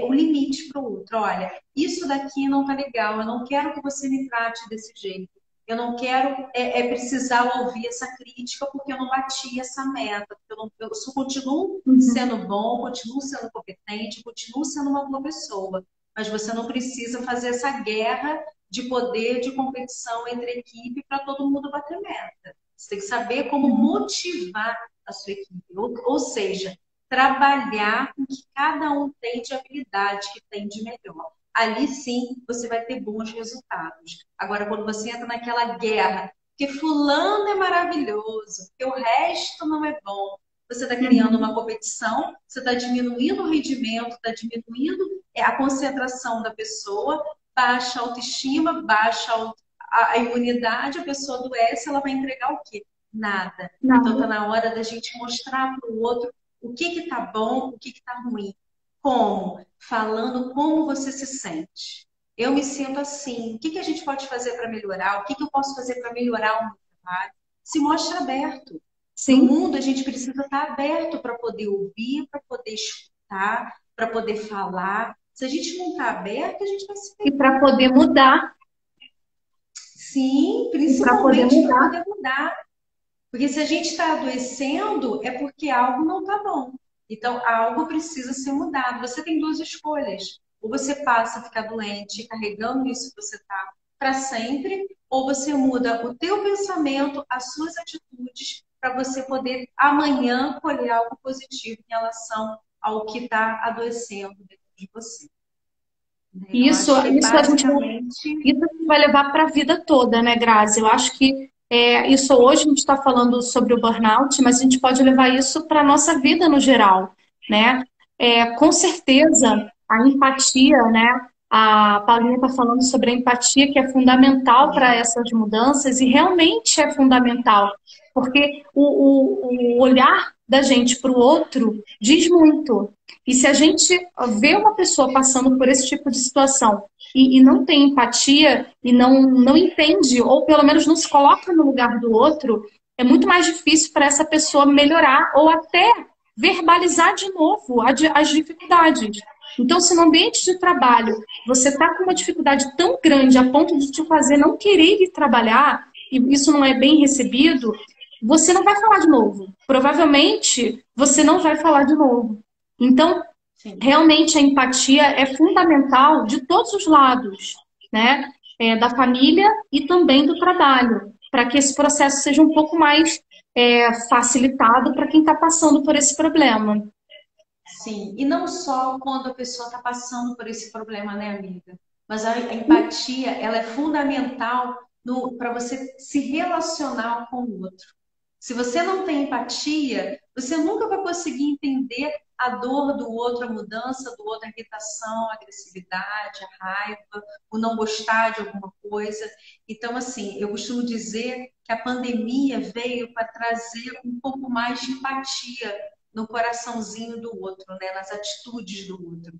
Speaker 2: o limite para o outro. Olha, isso daqui não está legal, eu não quero que você me trate desse jeito. Eu não quero precisar ouvir essa crítica porque eu não bati essa meta. Eu só continuo
Speaker 1: Uhum.
Speaker 2: sendo bom, continuo sendo competente, continuo sendo uma boa pessoa. Mas você não precisa fazer essa guerra de poder, de competição entre equipe para todo mundo bater meta. Você tem que saber como motivar a sua equipe. Ou seja, trabalhar com o que cada um tem de habilidade, que tem de melhor. Ali sim você vai ter bons resultados. Agora, quando você entra naquela guerra, porque fulano é maravilhoso, porque o resto não é bom, você está criando
Speaker 1: Uhum.
Speaker 2: uma competição, você está diminuindo o rendimento, está diminuindo a concentração da pessoa, baixa a autoestima, baixa a imunidade, a pessoa adoece, ela vai entregar o quê? Nada. Então
Speaker 1: Não.
Speaker 2: está na hora da gente mostrar para o outro o que está bom, o que está ruim. Como? Falando como você se sente. Eu me sinto assim. O que a gente pode fazer para melhorar? O que eu posso fazer para melhorar o meu trabalho? Se mostra aberto. No
Speaker 1: Sim.
Speaker 2: mundo, a gente precisa estar aberto para poder ouvir, para poder escutar, para poder falar. Se a gente não está aberto, a gente vai se
Speaker 1: E
Speaker 2: perder.
Speaker 1: para poder mudar.
Speaker 2: Sim,
Speaker 1: E para poder
Speaker 2: principalmente para
Speaker 1: mudar.
Speaker 2: poder mudar. Porque se a gente está adoecendo, é porque algo não está bom. Então, algo precisa ser mudado. Você tem duas escolhas. Ou você passa a ficar doente, carregando isso que você está para sempre, ou você muda o teu pensamento, as suas atitudes, para você poder amanhã colher algo positivo em relação ao que está adoecendo dentro de você. Eu
Speaker 1: Isso,
Speaker 2: acho que é
Speaker 1: isso a gente
Speaker 2: basicamente
Speaker 1: isso a gente vai levar para a vida toda, né, Grazi? Eu acho que isso hoje a gente está falando sobre o burnout, mas a gente pode levar isso para a nossa vida no geral, né? Com certeza, a empatia, né? A Paulinha está falando sobre a empatia, que é fundamental para essas mudanças, e realmente é fundamental, porque o olhar da gente para o outro diz muito. E se a gente vê uma pessoa passando por esse tipo de situação e não tem empatia e não entende, ou pelo menos não se coloca no lugar do outro, é muito mais difícil para essa pessoa melhorar ou até verbalizar de novo as dificuldades. Então, se no ambiente de trabalho você está com uma dificuldade tão grande a ponto de te fazer não querer ir trabalhar, e isso não é bem recebido, você não vai falar de novo. Provavelmente, você não vai falar de novo. Então,
Speaker 2: sim.
Speaker 1: realmente a empatia é fundamental de todos os lados, né? Da família e também do trabalho, para que esse processo seja um pouco mais facilitado para quem está passando por esse problema.
Speaker 2: Sim, e não só quando a pessoa está passando por esse problema, né, amiga? Mas a empatia, ela é fundamental para você se relacionar com o outro. Se você não tem empatia, você nunca vai conseguir entender a dor do outro, a mudança do outro, a irritação, a agressividade, a raiva, o não gostar de alguma coisa. Então, assim, eu costumo dizer que a pandemia veio para trazer um pouco mais de empatia no coraçãozinho do outro, né? Nas atitudes do outro.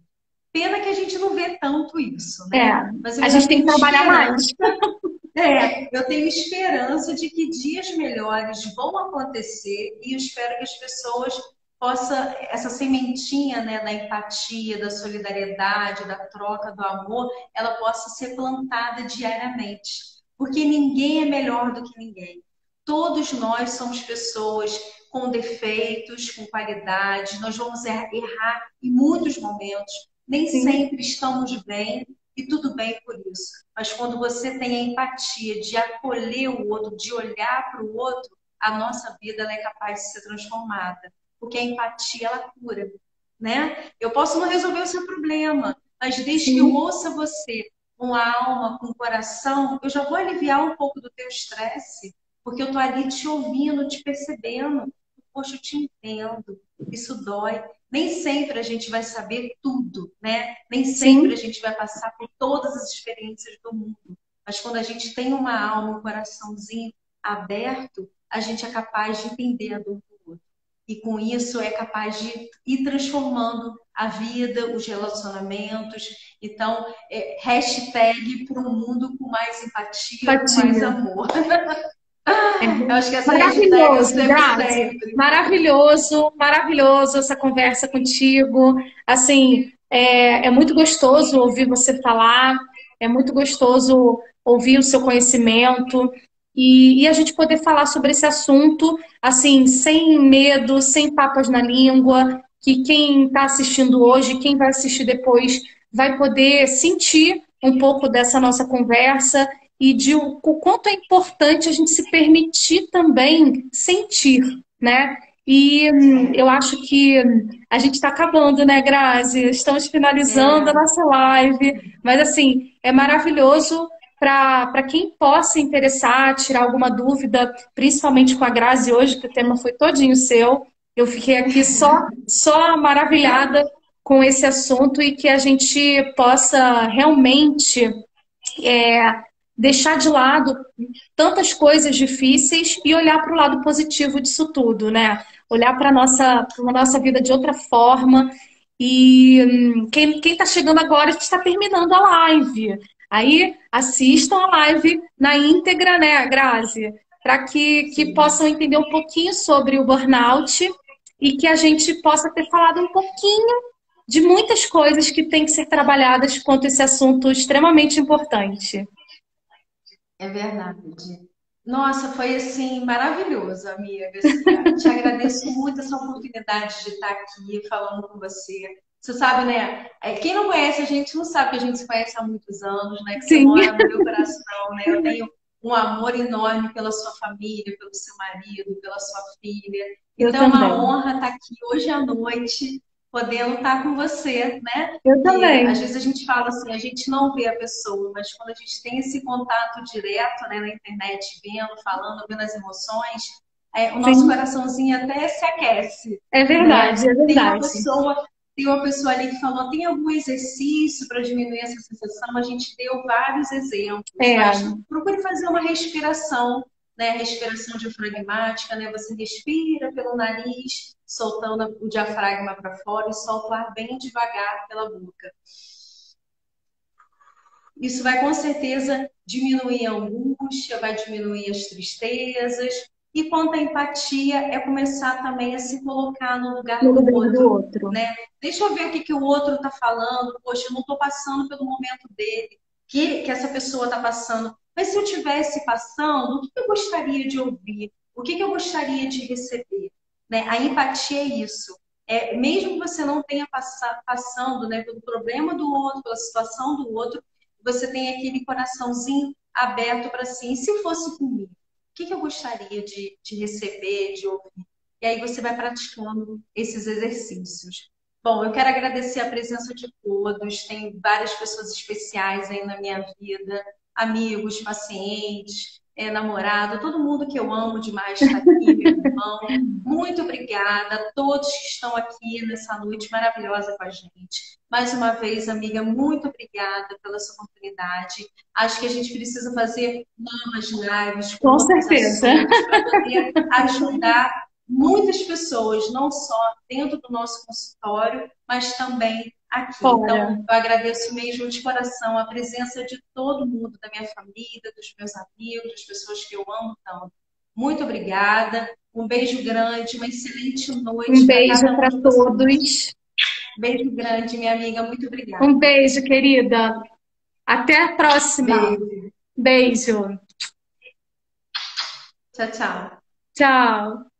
Speaker 2: Pena que a gente não vê tanto isso,
Speaker 1: É,
Speaker 2: né? Mas eu
Speaker 1: a
Speaker 2: ainda
Speaker 1: gente tem que
Speaker 2: tenho
Speaker 1: trabalhar mais.
Speaker 2: esperança. Eu tenho esperança de que dias melhores vão acontecer e eu espero que as pessoas possam, essa sementinha, né, da empatia, da solidariedade, da troca, do amor, ela possa ser plantada diariamente. Porque ninguém é melhor do que ninguém. Todos nós somos pessoas com defeitos, com qualidades, nós vamos errar em muitos momentos, nem
Speaker 1: Sim,
Speaker 2: sempre estamos bem e tudo bem por isso. Mas quando você tem a empatia de acolher o outro, de olhar para o outro, a nossa vida ela é capaz de ser transformada. Porque a empatia, ela cura, né? Eu posso não resolver o seu problema, mas desde que eu
Speaker 1: sim,
Speaker 2: ouça você com a alma, com o coração, eu já vou aliviar um pouco do teu estresse, porque eu tô ali te ouvindo, te percebendo. Poxa, eu te entendo. Isso dói. Nem sempre a gente vai saber tudo, né? Nem sempre a
Speaker 1: sim.
Speaker 2: gente vai passar por todas as experiências do mundo. Mas quando a gente tem uma alma, um coraçãozinho aberto, a gente é capaz de entender a dor do outro. E com isso é capaz de ir transformando a vida, os relacionamentos. Então, hashtag para um mundo com mais empatia, com mais
Speaker 1: Empatia.
Speaker 2: amor.
Speaker 1: É
Speaker 2: Eu acho que essa hashtag eu
Speaker 1: maravilhoso,
Speaker 2: levo
Speaker 1: Grazi.
Speaker 2: sempre.
Speaker 1: Maravilhoso, maravilhoso essa conversa contigo. Assim, é muito gostoso ouvir você falar, é muito gostoso ouvir o seu conhecimento e a gente poder falar sobre esse assunto, assim, sem medo, sem papas na língua, que quem está assistindo hoje, quem vai assistir depois, vai poder sentir um pouco dessa nossa conversa e de o quanto é importante a gente se permitir também sentir, né? E eu acho que a gente está acabando, né, Grazi? Estamos finalizando a
Speaker 2: É,
Speaker 1: nossa live, mas assim, é maravilhoso para quem possa interessar, tirar alguma dúvida, principalmente com a Grazi hoje, que o tema foi todinho seu. Eu fiquei aqui só maravilhada com esse assunto e que a gente possa realmente deixar de lado tantas coisas difíceis e olhar para o lado positivo disso tudo, né? Olhar para a nossa vida de outra forma. E quem está chegando agora, a gente está terminando a live. Aí assistam a live na íntegra, né, Grazi? Para que
Speaker 2: Sim.
Speaker 1: possam entender um pouquinho sobre o burnout e que a gente possa ter falado um pouquinho de muitas coisas que têm que ser trabalhadas quanto a esse assunto extremamente importante.
Speaker 2: É verdade. Nossa, foi assim maravilhoso, amiga. Assim, eu te agradeço muito essa oportunidade de estar aqui falando com você. Você sabe, né? Quem não conhece a gente não sabe que a gente se conhece há muitos anos, né? Que você
Speaker 1: Sim,
Speaker 2: mora no meu coração, né? Eu tenho um amor enorme pela sua família, pelo seu marido, pela sua filha.
Speaker 1: eu
Speaker 2: Então é uma
Speaker 1: também.
Speaker 2: honra estar aqui hoje à noite, podendo estar com você, né?
Speaker 1: Eu
Speaker 2: Que
Speaker 1: também.
Speaker 2: às vezes a gente fala assim, a gente não vê a pessoa, mas quando a gente tem esse contato direto, né, na internet, vendo, falando, vendo as emoções, o nosso
Speaker 1: Sim,
Speaker 2: coraçãozinho até se aquece,
Speaker 1: é
Speaker 2: né?
Speaker 1: verdade, é verdade.
Speaker 2: Tem uma pessoa ali que falou, tem algum exercício para diminuir essa sensação? A gente deu vários exemplos,
Speaker 1: É,
Speaker 2: mas procure fazer uma respiração, né? Respiração diafragmática, né? Você respira pelo nariz, soltando o diafragma para fora e solta o ar bem devagar pela boca. Isso vai com certeza diminuir a angústia, vai diminuir as tristezas. E quanto à empatia, é começar também a se colocar no
Speaker 1: no
Speaker 2: lugar do
Speaker 1: lugar do
Speaker 2: outro,
Speaker 1: outro.
Speaker 2: né? Deixa eu ver o que, que o outro está falando. Poxa, eu não estou passando pelo momento dele, que essa pessoa está passando. Mas se eu tivesse passando, o que eu gostaria de ouvir? O que eu gostaria de receber? Né? A empatia é isso. Mesmo que você não tenha passando, né, pelo problema do outro, pela situação do outro, você tem aquele coraçãozinho aberto para si. E se fosse comigo? O que eu gostaria de receber, de ouvir? E aí você vai praticando esses exercícios. Bom, eu quero agradecer a presença de todos. Tem várias pessoas especiais aí na minha vida, amigos, pacientes, namorado, todo mundo que eu amo demais está aqui, meu irmão. Muito obrigada a todos que estão aqui nessa noite maravilhosa com a gente. Mais uma vez, amiga, muito obrigada pela sua oportunidade. Acho que a gente precisa fazer novas lives com
Speaker 1: Com
Speaker 2: outros
Speaker 1: certeza.
Speaker 2: assuntos para poder ajudar muitas pessoas, não só dentro do nosso consultório, mas também aqui. Então,
Speaker 1: Fora.
Speaker 2: eu agradeço mesmo de coração a presença de todo mundo, da minha família, dos meus amigos, das pessoas que eu amo tanto. Muito obrigada. Um beijo grande, uma excelente
Speaker 1: Um
Speaker 2: noite para
Speaker 1: beijo
Speaker 2: cada um
Speaker 1: para
Speaker 2: de vocês.
Speaker 1: todos.
Speaker 2: Beijo grande, minha amiga. Muito obrigada.
Speaker 1: Um beijo, querida. Até a próxima.
Speaker 2: Beijo.
Speaker 1: Beijo.
Speaker 2: Tchau, tchau.
Speaker 1: Tchau.